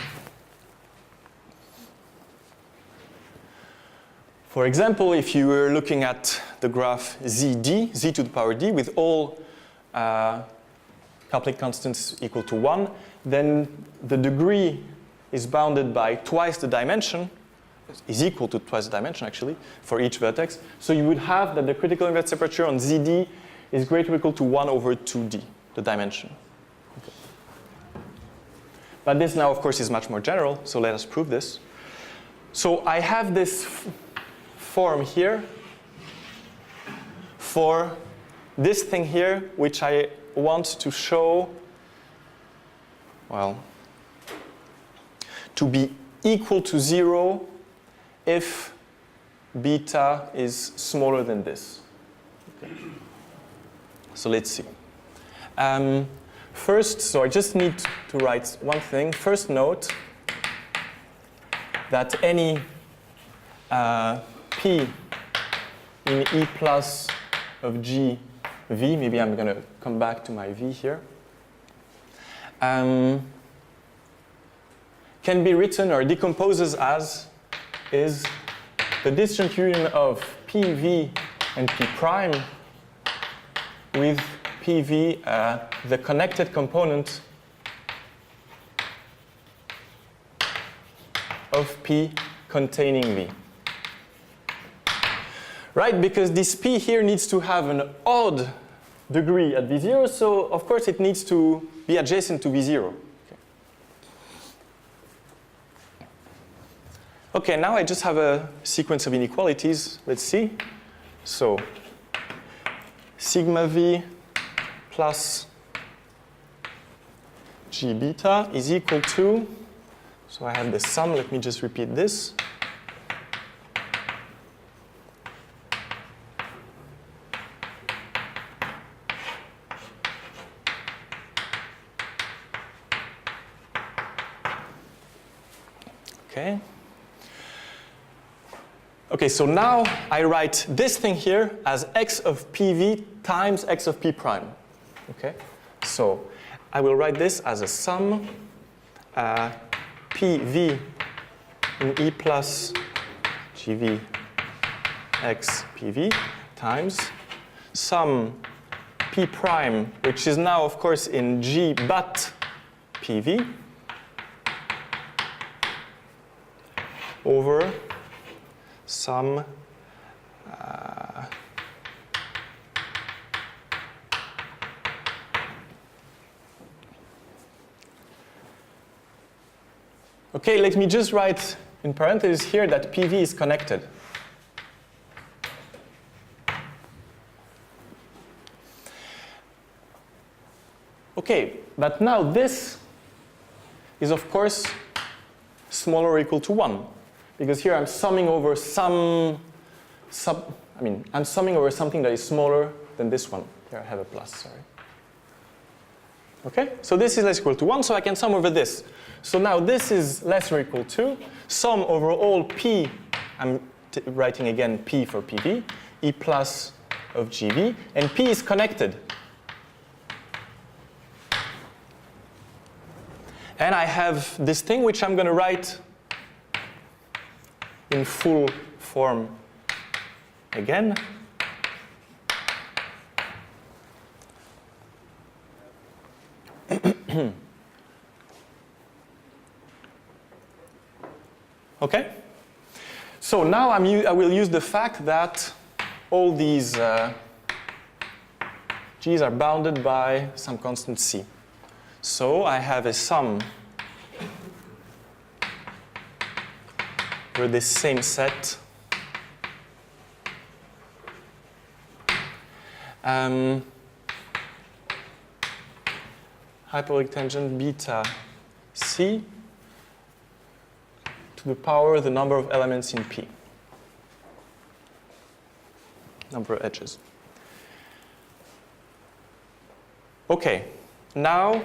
For example, if you were looking at the graph ZD, Z to the power D, with all coupling constants equal to 1, then the degree is bounded by twice the dimension, is equal to twice the dimension actually, for each vertex. So you would have that the critical inverse temperature on ZD is greater or equal to 1 over 2D, the dimension. Okay. But this now, of course, is much more general, so let us prove this. So I have this form here for this thing here, which I want to show, well, to be equal to 0 if beta is smaller than this. Okay. So let's see. First, so I just need to write one thing. First, note that any P in E plus of G V, maybe I'm going to come back to my V here, can be written or decomposes as is the disjoint union of PV and P prime with PV, the connected component of P containing V. Right, because this P here needs to have an odd degree at V0, so of course it needs to be adjacent to V0. Okay, now I just have a sequence of inequalities. Let's see. So, sigma V plus G beta is equal to, so I have the sum, let me just repeat this. Okay. Okay, so now I write this thing here as x of PV times x of P prime. Okay, so I will write this as a sum PV in E plus GV x PV times sum P prime, which is now of course in G but PV, over sum okay, let me just write in parentheses here that PV is connected. Okay, but now this is of course smaller or equal to 1. Because here I'm summing over I'm summing over something that is smaller than this one. Here I have a plus, sorry. Okay, so this is less equal to 1, so I can sum over this. So now this is less or equal to sum over all P, I'm writing again P for PV, E plus of GV, and P is connected. And I have this thing which I'm going to write in full form again. Okay? So now I will use the fact that all these G's are bounded by some constant C. So I have a sum for this same set hyperbolic tangent beta C to the power of the number of elements in P, number of edges. Okay, now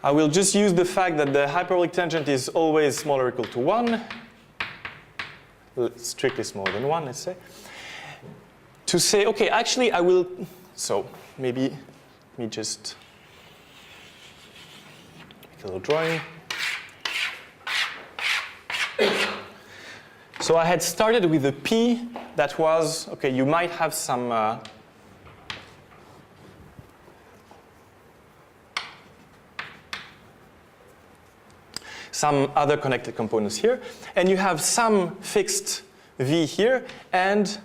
I will just use the fact that the hyperbolic tangent is always smaller or equal to 1, strictly smaller than 1, let's say, to say, okay, actually I will, so maybe let me just make a little drawing. So I had started with a P that was, okay, you might have some other connected components here, and you have some fixed V here, and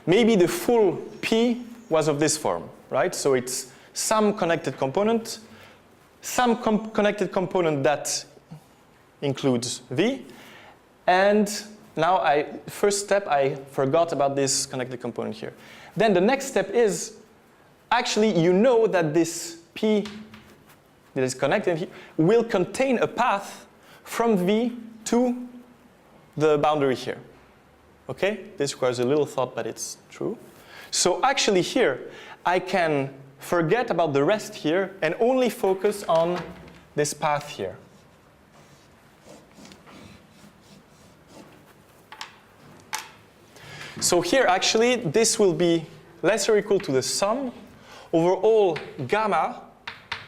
maybe the full P was of this form, right? So it's some connected component, some connected component that includes V, and now first step, I forgot about this connected component here. Then the next step is, actually you know that this P that is connected here will contain a path from V to the boundary here. Okay? This requires a little thought, but it's true. So actually here, I can forget about the rest here and only focus on this path here. So here, actually, this will be less or equal to the sum over all gamma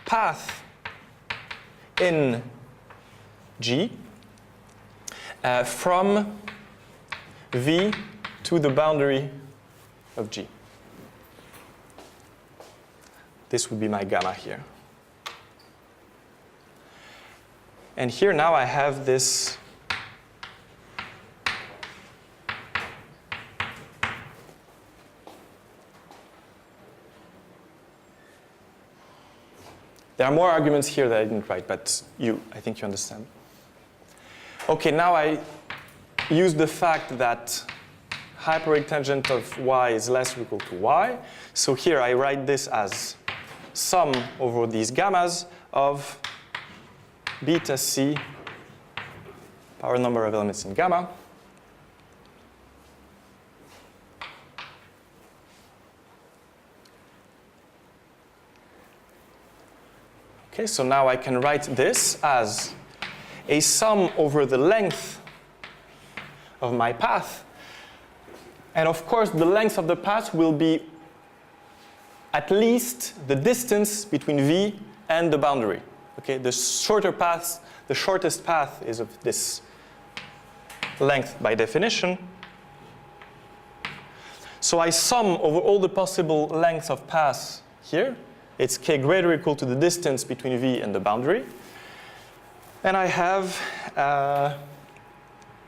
path in G from V to the boundary of G. This would be my gamma here. And here now I have this there are more arguments here that I didn't write, but I think you understand. Okay, now I use the fact that hyperbolic tangent of y is less or equal to y. So here I write this as sum over these gammas of beta c, power number of elements in gamma, okay, so now I can write this as a sum over the length of my path. And of course, the length of the path will be at least the distance between V and the boundary. Okay, the shortest path is of this length by definition. So I sum over all the possible lengths of paths here. It's k greater or equal to the distance between V and the boundary. And I have,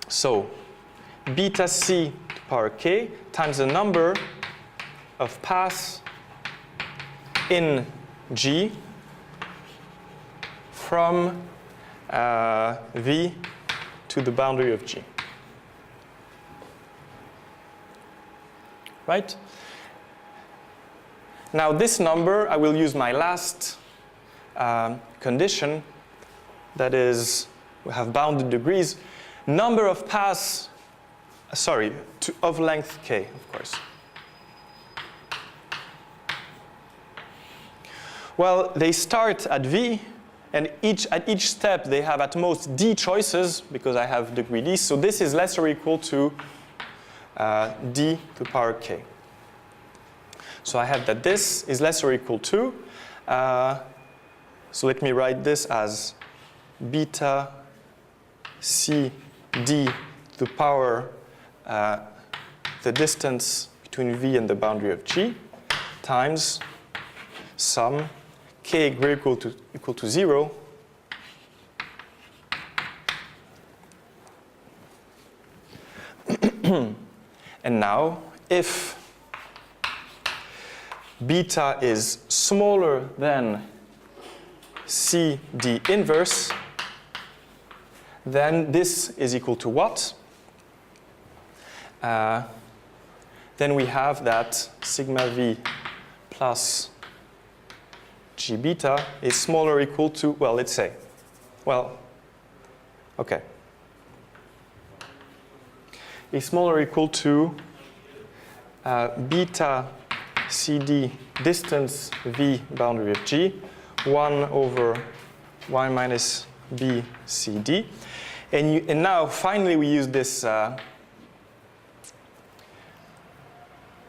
so beta c to the power k times the number of paths in G from V to the boundary of G. Right? Now this number, I will use my last condition, that is, we have bounded degrees, number of paths, of length k, of course. Well, they start at V, and at each step they have at most d choices, because I have degree d, so this is less or equal to d to the power k. So I have that this is less or equal to, so let me write this as beta c d to the power the distance between V and the boundary of G times sum k greater equal to 0 and now if beta is smaller than CD inverse, then this is equal to what? Then we have that sigma V plus G beta is smaller or equal to, well, let's say, well, okay. Is smaller or equal to beta CD distance V boundary of G 1 over y minus b CD. And now finally we use this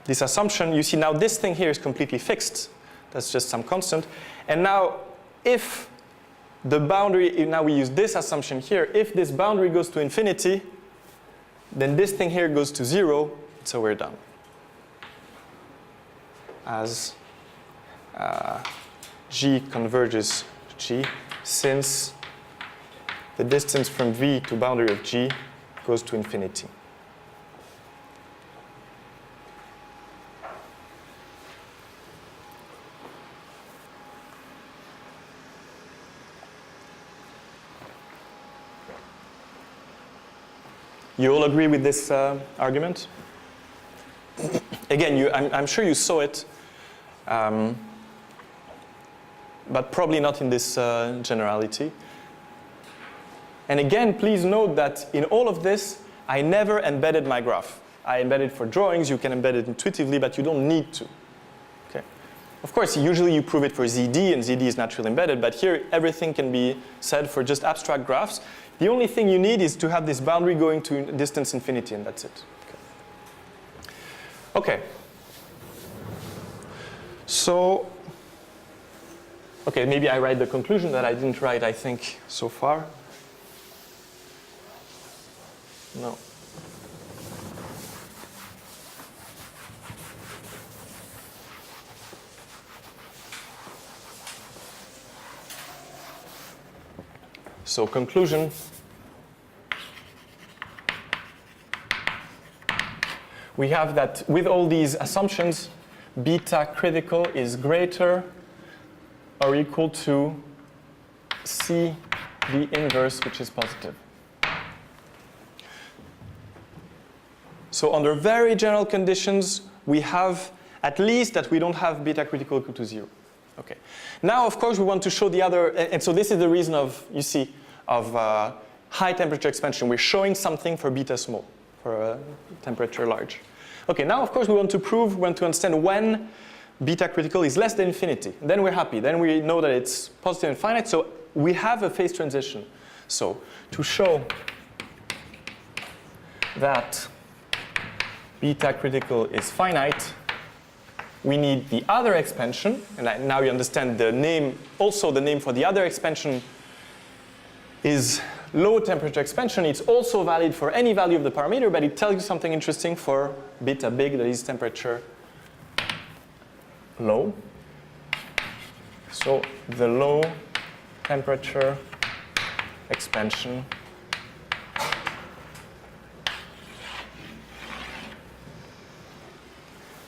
this assumption. You see now this thing here is completely fixed. That's just some constant. And now if the boundary, now we use this assumption here, if this boundary goes to infinity, then this thing here goes to 0, so we're done. As G converges G, since the distance from V to boundary of G goes to infinity. You all agree with this argument? Again, I'm sure you saw it, but probably not in this generality. And again, please note that in all of this, I never embedded my graph. I embedded for drawings. You can embed it intuitively, but you don't need to. Okay. Of course, usually you prove it for ZD, and ZD is naturally embedded, but here everything can be said for just abstract graphs. The only thing you need is to have this boundary going to distance infinity, and that's it. Okay. Okay. So, okay, maybe I write the conclusion that I didn't write, I think, so far. No. So conclusion, we have that with all these assumptions, beta critical is greater or equal to C the inverse, which is positive. So under very general conditions, we have at least that we don't have beta critical equal to 0. Okay. Now, of course, we want to show the other, and so this is the reason of, you see, of high temperature expansion. We're showing something for beta small, for temperature large. Okay, now, of course, we want to understand when beta critical is less than infinity. Then we're happy. Then we know that it's positive and finite. So we have a phase transition. So to show that beta critical is finite, we need the other expansion, and now you understand the name, also the name for the other expansion is low temperature expansion. It's also valid for any value of the parameter, but it tells you something interesting for beta big, that is temperature low. So the low temperature expansion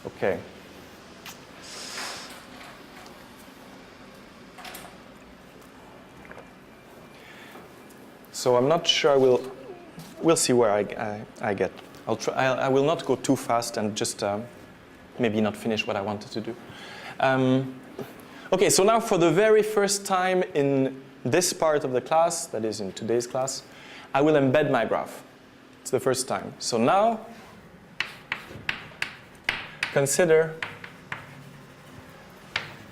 okay. So I'm not sure we'll see where I get. I will not go too fast and just maybe not finish what I wanted to do. Okay, so now for the very first time in this part of the class, that is in today's class, I will embed my graph. It's the first time. So now, consider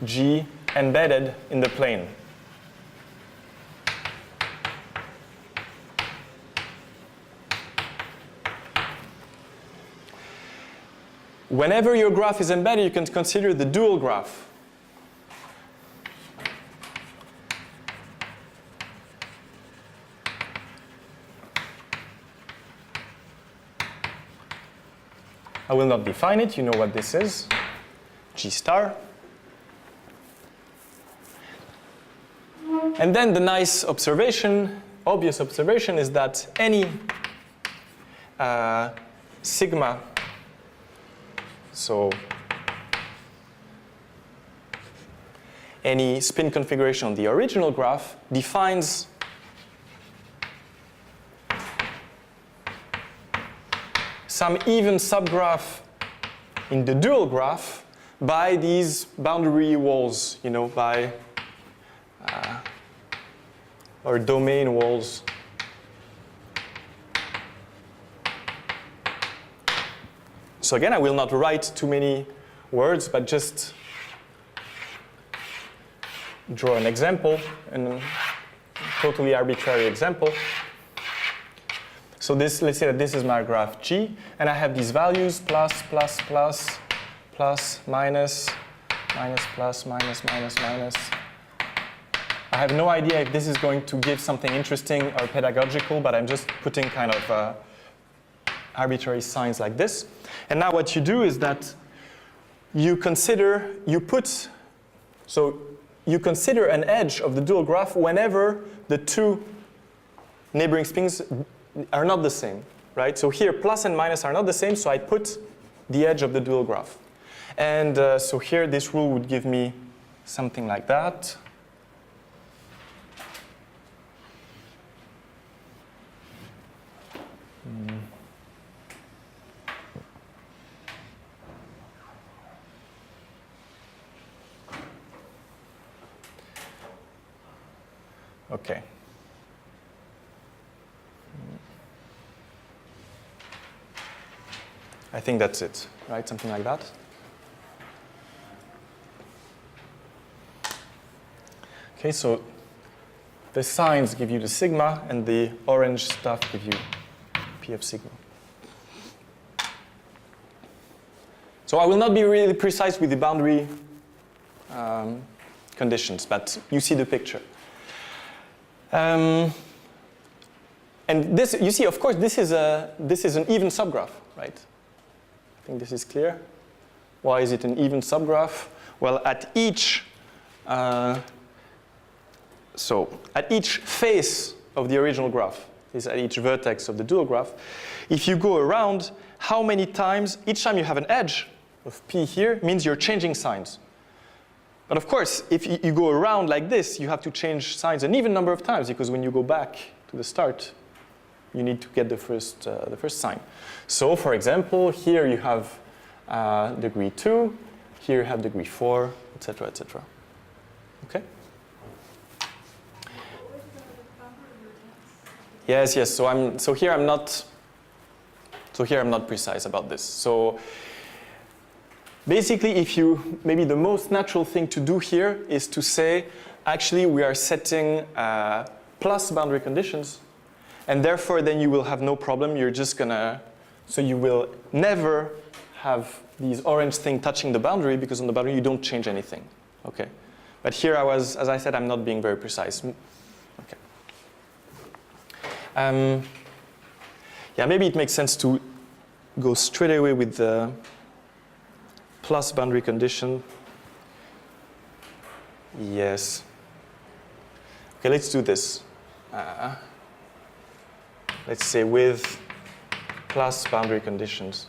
G embedded in the plane. Whenever your graph is embedded, you can consider the dual graph. I will not define it. You know what this is. G star. And then the nice observation, obvious observation, is that any sigma, so any spin configuration on the original graph defines some even subgraph in the dual graph by these boundary walls, you know, by or domain walls. So again, I will not write too many words, but just draw an example, a totally arbitrary example. So this, let's say that this is my graph G, and I have these values plus, plus, plus, plus, minus, minus, plus, minus, minus, minus. I have no idea if this is going to give something interesting or pedagogical, but I'm just putting kind of arbitrary signs like this. And now what you do is that you consider an edge of the dual graph whenever the two neighboring spins are not the same, right? So here plus and minus are not the same, so I put the edge of the dual graph. And so here this rule would give me something like that. Okay. I think that's it, right? Something like that. Okay, so the signs give you the sigma, and the orange stuff give you P of sigma. So I will not be really precise with the boundary conditions, but you see the picture. And this, you see, of course, this is an even subgraph, right? I think this is clear. Why is it an even subgraph? Well, at each face of the original graph, is at each vertex of the dual graph, if you go around, how many times, each time you have an edge of P here, means you're changing signs. But of course, if you go around like this, you have to change signs an even number of times, because when you go back to the start, you need to get the first sign. So for example, here you have degree 2, here you have degree 4, etc., etc. Okay? Yes, yes. So here I'm not precise about this. So basically, maybe the most natural thing to do here is to say, actually, we are setting plus boundary conditions, and therefore then you will have no problem. You're just gonna, so you will never have these orange thing touching the boundary, because on the boundary you don't change anything. Okay. But here as I said, I'm not being very precise. Okay. Yeah, maybe it makes sense to go straight away with the plus boundary condition. Yes. Okay, let's do this. Let's say with plus boundary conditions.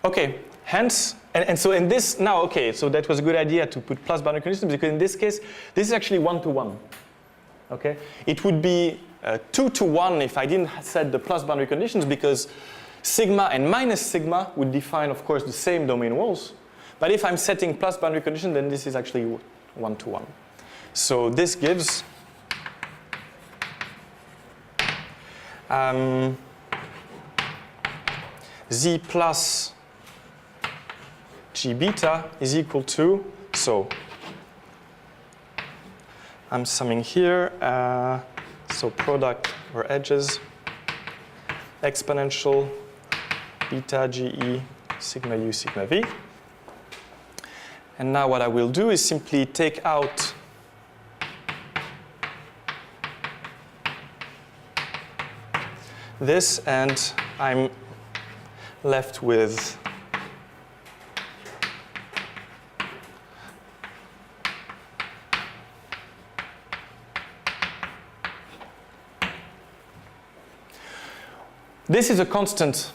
Okay, hence, and so in this, now, okay, so that was a good idea to put plus boundary conditions, because in this case, this is actually 1-to-1. Okay? It would be 2-to-1 if I didn't set the plus boundary conditions, because sigma and minus sigma would define, of course, the same domain walls. But if I'm setting plus boundary condition, then this is actually 1-to-1. So this gives z plus g beta is equal to, so I'm summing here, so product over edges, exponential beta ge sigma u sigma v. And now what I will do is simply take out this, and I'm left with this is a constant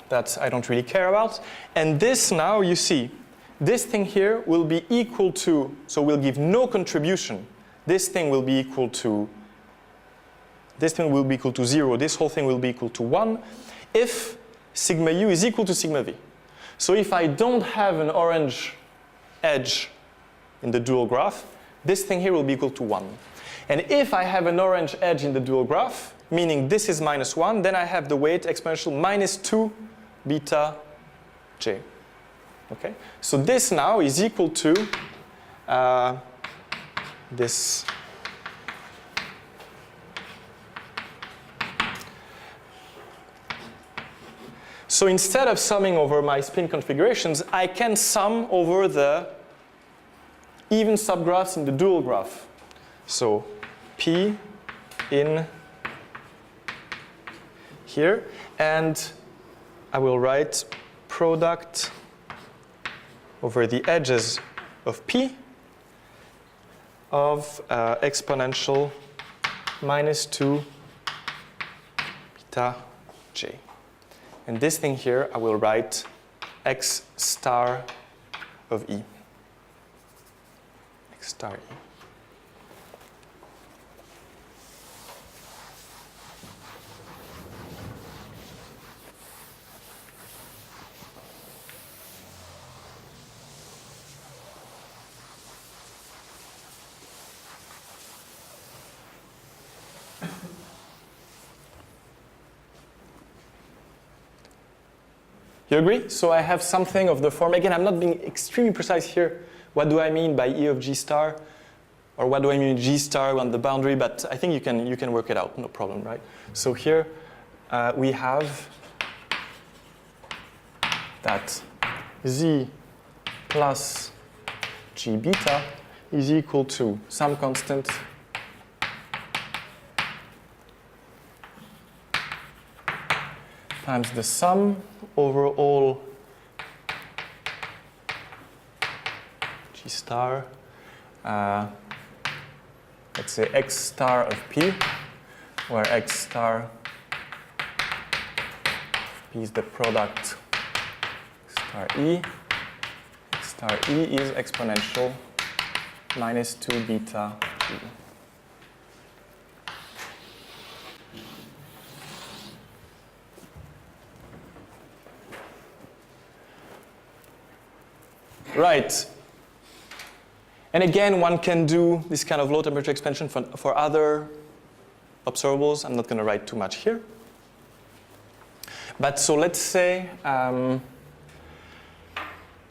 that I don't really care about. And this now, you see, this thing here will be equal to, so we'll give no contribution. This thing will be equal to, this thing will be equal to 0. This whole thing will be equal to 1 if sigma u is equal to sigma v. So if I don't have an orange edge in the dual graph, this thing here will be equal to 1. And if I have an orange edge in the dual graph, meaning this is minus 1, then I have the weight exponential minus 2 beta j. Okay? So this now is equal to this. So instead of summing over my spin configurations, I can sum over the even subgraphs in the dual graph. So P in here, and I will write product over the edges of P of exponential minus 2 beta j. And this thing here, I will write x star of E. X star E. You agree? So I have something of the form. Again, I'm not being extremely precise here what do I mean by E of G star? Or what do I mean G star on the boundary? But I think you can work it out, no problem, right? So here we have that Z plus G beta is equal to some constant times the sum over all G star, let's say X star of P, where X star P is the product star E. X star E is exponential minus 2 beta P. Right. And again, one can do this kind of low temperature expansion for other observables. I'm not going to write too much here. But so let's say, so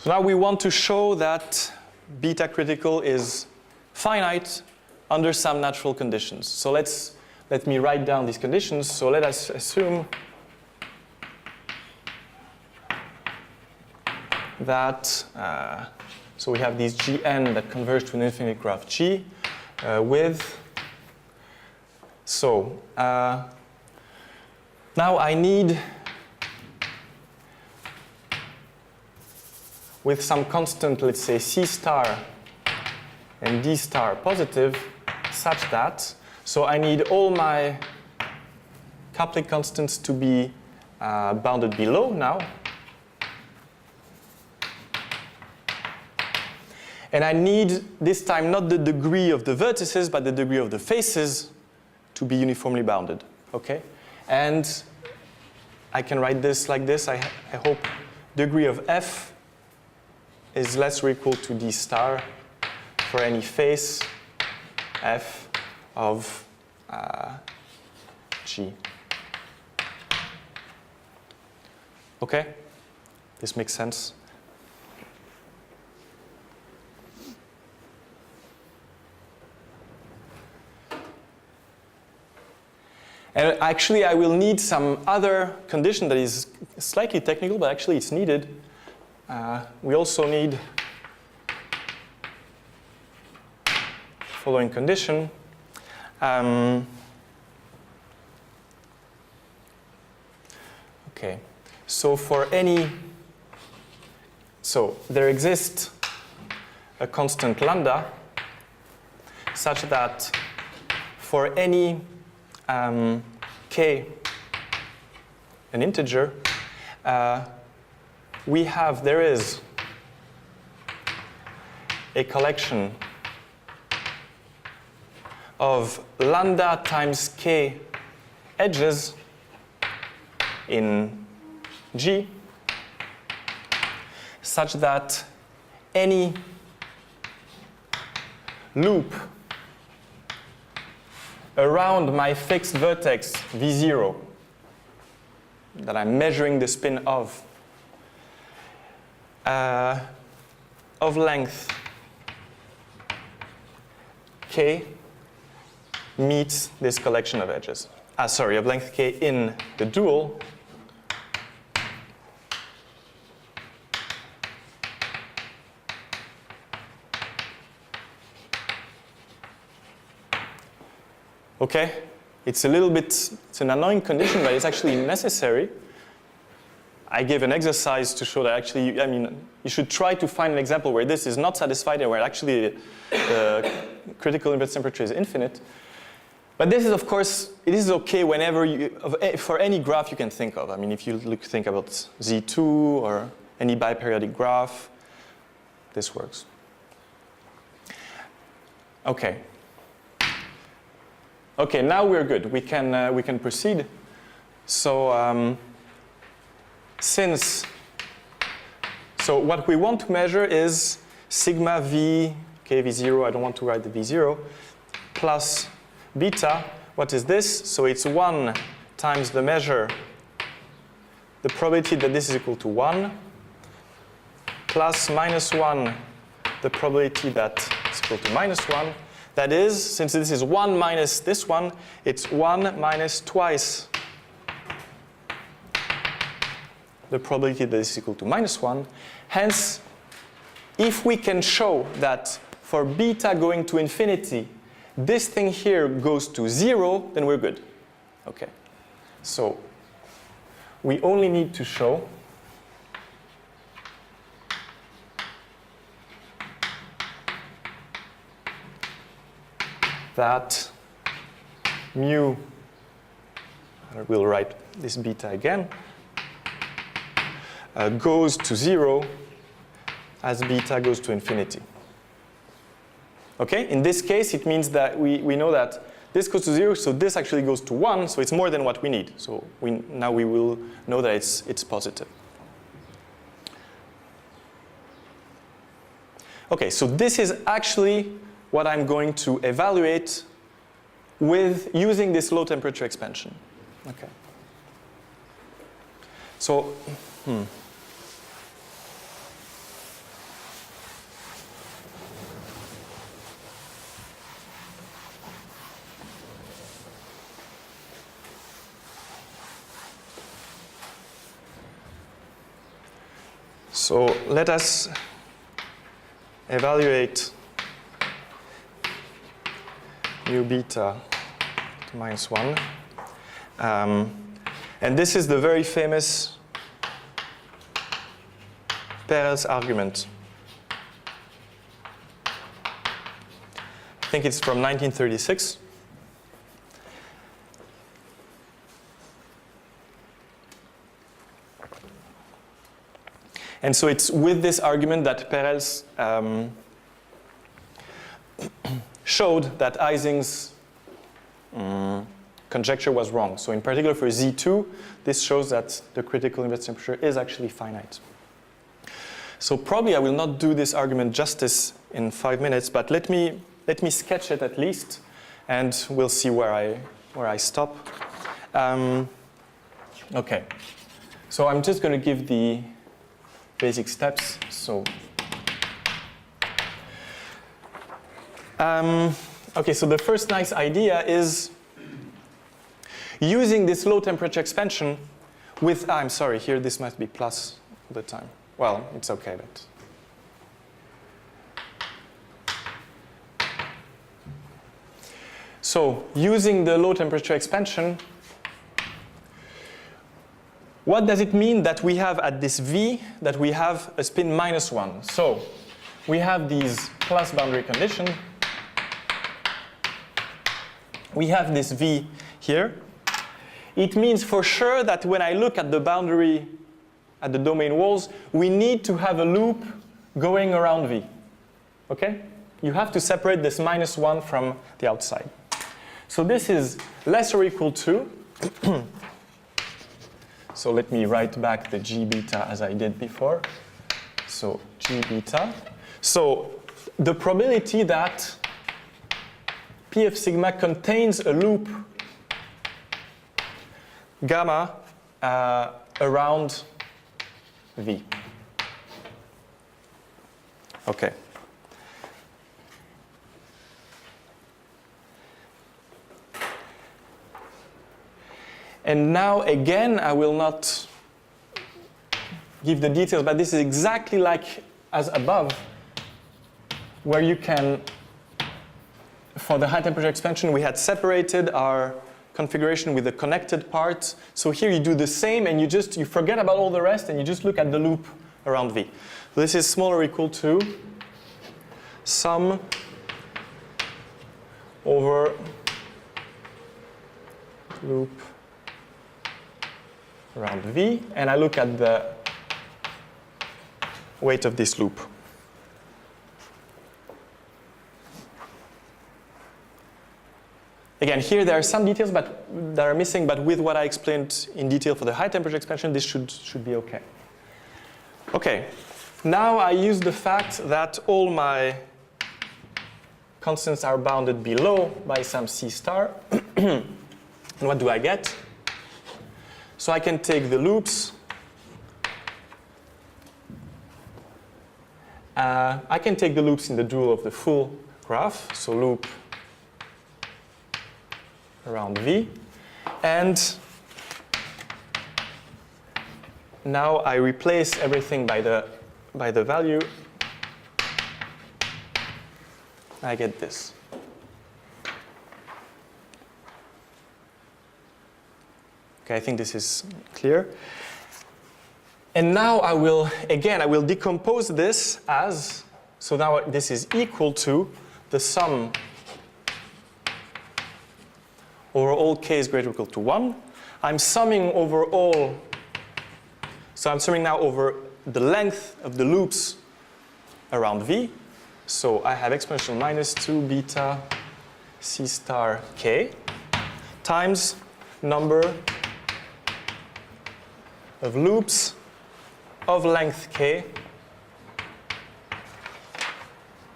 now we want to show that beta critical is finite under some natural conditions. So let me write down these conditions. So let us assume that, so we have these Gn that converge to an infinite graph G with, so now I need, with some constant, let's say C star and D star positive, such that, so I need all my coupling constants to be bounded below now. And I need, this time, not the degree of the vertices, but the degree of the faces to be uniformly bounded, okay? And I can write this like this. I hope degree of F is less or equal to D star for any face F of G. Okay? This makes sense? And actually, I will need some other condition that is slightly technical, but actually it's needed. We also need following condition. Okay, so for any, so there exists a constant lambda such that for any k, an integer, there is a collection of lambda times k edges in G such that any loop around my fixed vertex V0 that I'm measuring the spin of length k meets this collection of edges. Of length k in the dual okay, it's an annoying condition, but it's actually necessary. I gave an exercise to show that actually, you should try to find an example where this is not satisfied and where actually the critical inverse temperature is infinite. But this is, of course, it is okay whenever for any graph you can think of. If you think about Z2 or any biperiodic graph, this works. Okay. Okay, now we're good. We can proceed. So so what we want to measure is sigma V, okay, V0. I don't want to write the V0 plus beta. What is this? So it's 1 times the measure, the probability that this is equal to 1, plus minus 1 the probability that is equal to -1. That is, since this is 1 minus this one, it's 1 minus twice the probability that is equal to -1. Hence, if we can show that for beta going to infinity, this thing here goes to 0, then we're good. Okay. So we only need to show that mu, and we'll write this beta again, goes to 0 as beta goes to infinity. Okay, in this case, it means that we know that this goes to 0, so this actually goes to 1, so it's more than what we need. So now we will know that it's positive. Okay, so this is actually what I'm going to evaluate with using this low temperature expansion. Okay. So, So let us evaluate mu beta to -1. And this is the very famous Peierls argument. I think it's from 1936. And so it's with this argument that Peierls showed that Ising's conjecture was wrong. So in particular for Z2, this shows that the critical inverse temperature is actually finite. So probably I will not do this argument justice in 5 minutes, but let me sketch it at least, and we'll see where I stop. Okay, so I'm just going to give the basic steps. So, okay, so the first nice idea is using this low temperature expansion with, I'm sorry, here this must be plus all the time. Well, it's okay, but. So, using the low temperature expansion, what does it mean that we have at this V, that we have a spin -1? So, we have these plus boundary condition. We have this V here. It means for sure that when I look at the boundary, at the domain walls, we need to have a loop going around V. Okay? You have to separate this -1 from the outside. So this is less or equal to, so let me write back the G beta as I did before. So G beta. So the probability that P of sigma contains a loop gamma around V. Okay. And now again, I will not give the details, but this is exactly like as above, where you can, for the high temperature expansion, we had separated our configuration with the connected parts. So here you do the same, and you forget about all the rest, and you just look at the loop around V. This is smaller or equal to sum over loop around V, and I look at the weight of this loop. Again, here there are some details that are missing, but with what I explained in detail for the high temperature expansion, this should be okay. Okay, now I use the fact that all my constants are bounded below by some C star. And what do I get? So I can take the loops I can take the loops in the dual of the full graph, so loop around V, and now I replace everything by the value. I get this. Okay, I think this is clear. And now I will decompose this as, so now this is equal to the sum over all k is greater or equal to 1. I'm summing over all, so I'm summing now over the length of the loops around V. So I have exponential minus 2 beta c star k times number of loops of length k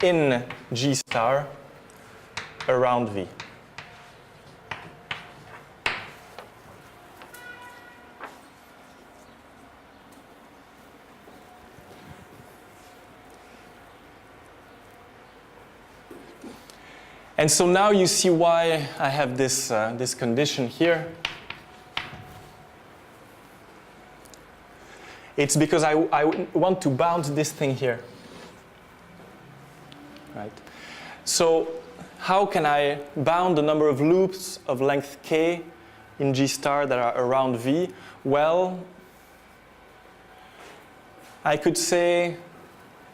in G star around V. And so now you see why I have this, this condition here. It's because I want to bound this thing here. Right? So how can I bound the number of loops of length k in G star that are around V? Well, I could say,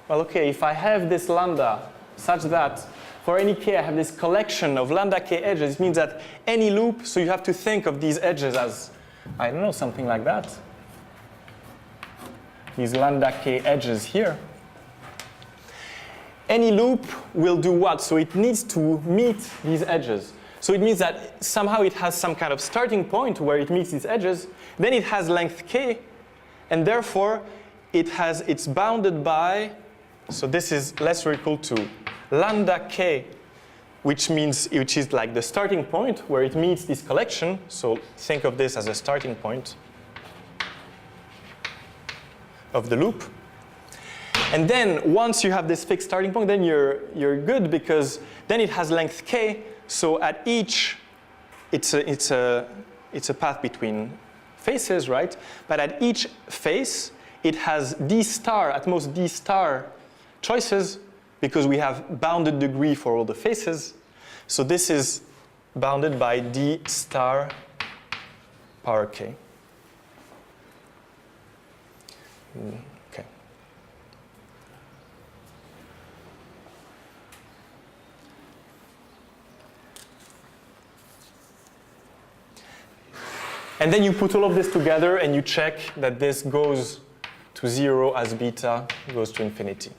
well, okay, if I have this lambda such that for any k I have this collection of lambda k edges, it means that any loop, so you have to think of these edges as, I don't know, something like that. These lambda k edges here. Any loop will do what? So it needs to meet these edges. So it means that somehow it has some kind of starting point where it meets these edges. Then it has length k, and therefore it's bounded by, so this is less or equal to lambda k, which is like the starting point where it meets this collection. So think of this as a starting point of the loop. And then once you have this fixed starting point, then you're good, because then it has length k. So at each, it's a path between faces, right? But at each face, it has d star, at most d star choices, because we have bounded degree for all the faces. So this is bounded by d star power k. Okay. And then you put all of this together and you check that this goes to 0 as beta goes to infinity.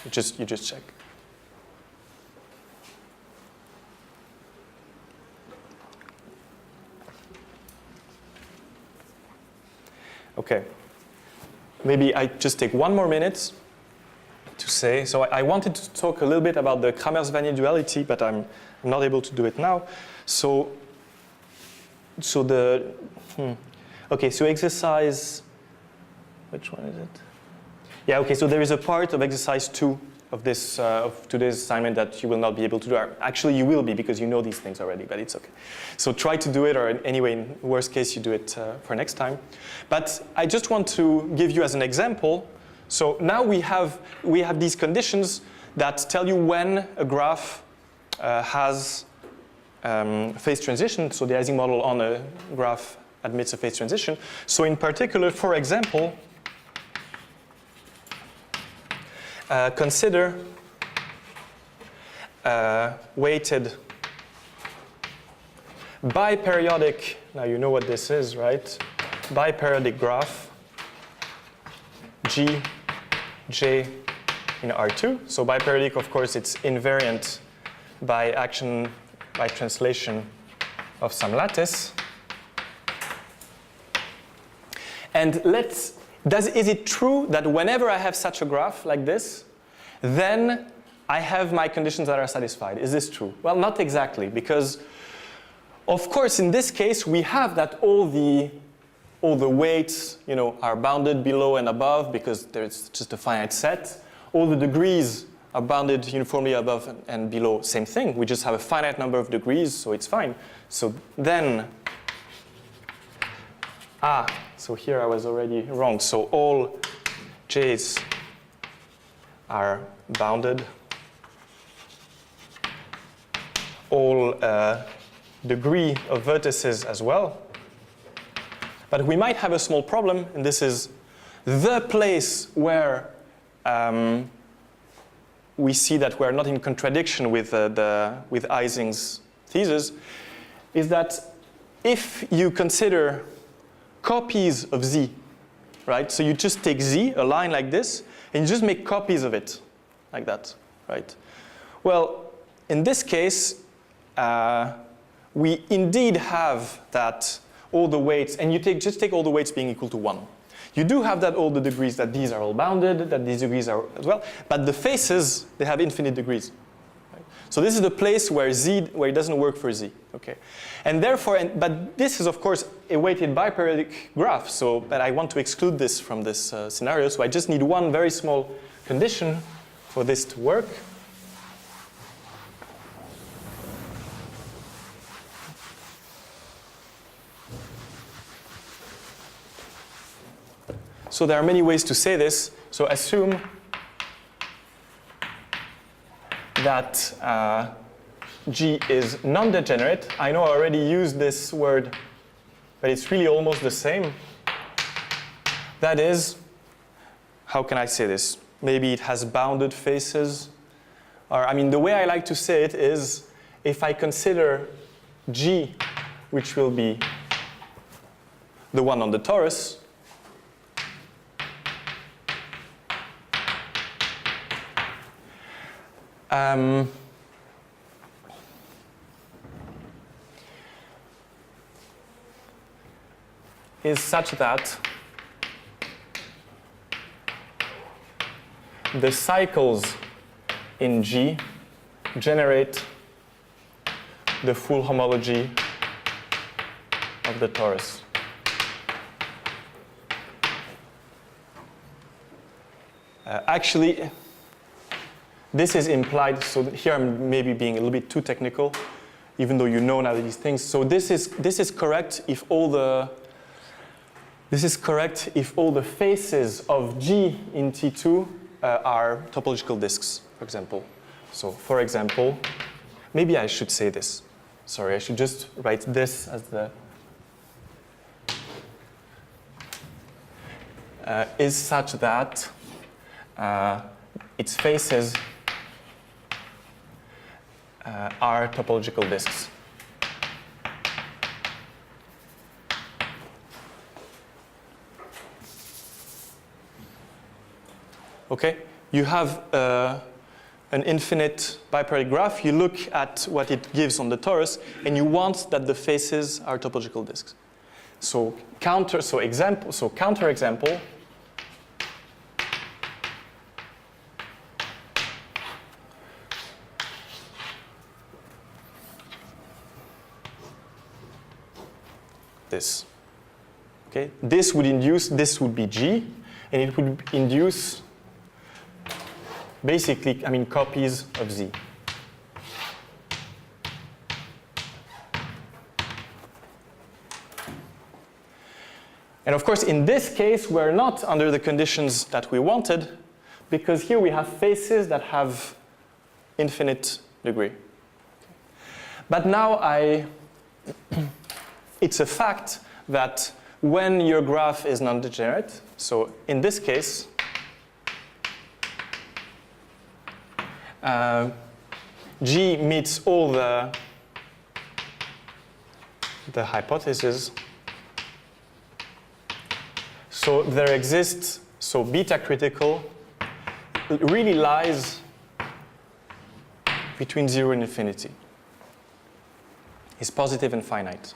You just check. Okay. Maybe I just take one more minute to say. So I wanted to talk a little bit about the Kramers-Vanier duality, but I'm not able to do it now. So okay, so exercise, which one is it? Yeah, okay, so there is a part of exercise 2 of this of today's assignment that you will not be able to do. Actually, you will be, because you know these things already, but it's okay. So try to do it, or anyway, in worst case, you do it for next time. But I just want to give you as an example. So now we have these conditions that tell you when a graph has phase transition. So the Ising model on a graph admits a phase transition. So in particular, for example, consider weighted biperiodic, now you know what this is, right? Biperiodic graph G, J in R2. So biperiodic, of course, it's invariant by action, by translation of some lattice. And is it true that whenever I have such a graph like this, then I have my conditions that are satisfied? Is this true? Well, not exactly, because of course in this case we have that all all the weights, are bounded below and above because there's just a finite set. All the degrees are bounded uniformly above and below, same thing. We just have a finite number of degrees, so it's fine. So then, so here I was already wrong. So all j's are bounded. All degree of vertices as well. But we might have a small problem, and this is the place where we see that we're not in contradiction with Ising's thesis, is that if you consider copies of z, right? So you just take z, a line like this, and you just make copies of it, like that, right? Well, in this case, we indeed have that all the weights, and you just take all the weights being equal to 1. You do have that all the degrees, that these are all bounded, that these degrees are as well, but the faces, they have infinite degrees. Right? So this is the place where it doesn't work for z. Okay, and therefore, but this is of course a weighted biperiodic graph. But I want to exclude this from this scenario. So I just need one very small condition for this to work. So there are many ways to say this. So assume that G is non-degenerate. I know I already used this word, but it's really almost the same. That is, how can I say this? Maybe it has bounded faces. Or, the way I like to say it is, if I consider G, which will be the one on the torus, is such that the cycles in G generate the full homology of the torus. Actually, this is implied, so here I'm maybe being a little bit too technical, even though you know now these things. So this is correct if all the faces of G in T2 are topological disks, for example. So for example, maybe I should say this. Sorry, I should just write this as the is such that its faces are topological disks. Okay, you have an infinite biperiodic graph. You look at what it gives on the torus, and you want that the faces are topological disks. So counter example. This. Okay, this would be G, and it would induce basically, copies of Z. And of course, in this case, we're not under the conditions that we wanted, because here we have faces that have infinite degree. But now it's a fact that when your graph is non-degenerate, so in this case, G meets all the hypotheses. So there exists, so beta critical really lies between 0 and infinity. It's positive and finite.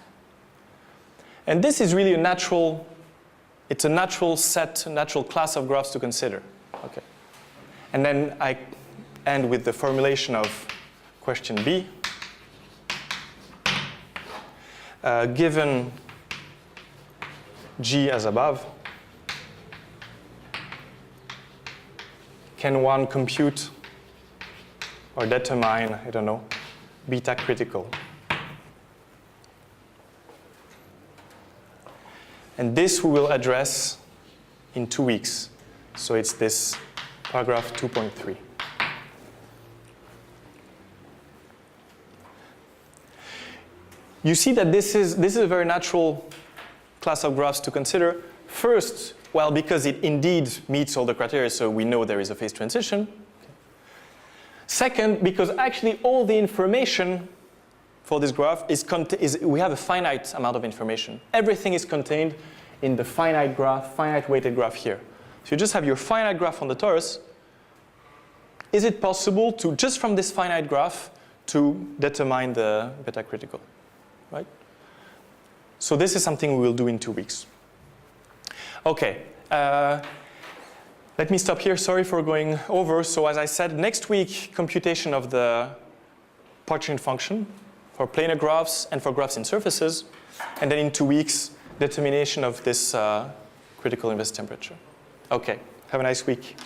And this is really a natural set, a natural class of graphs to consider. Okay. And then I end with the formulation of question B. G as above, can one compute or determine, I don't know, beta critical? And this we will address in 2 weeks. So it's this paragraph 2.3. You see that this is a very natural class of graphs to consider. First, well, because it indeed meets all the criteria, so we know there is a phase transition. Second, because actually all the information for this graph we have a finite amount of information. Everything is contained in the finite graph, finite weighted graph here. So you just have your finite graph on the torus. Is it possible to, just from this finite graph, to determine the beta critical, right? So this is something we will do in 2 weeks. Okay, let me stop here. Sorry for going over. So as I said, next week, computation of the partition function for planar graphs and for graphs in surfaces. And then in 2 weeks, determination of this critical inverse temperature. Okay, have a nice week.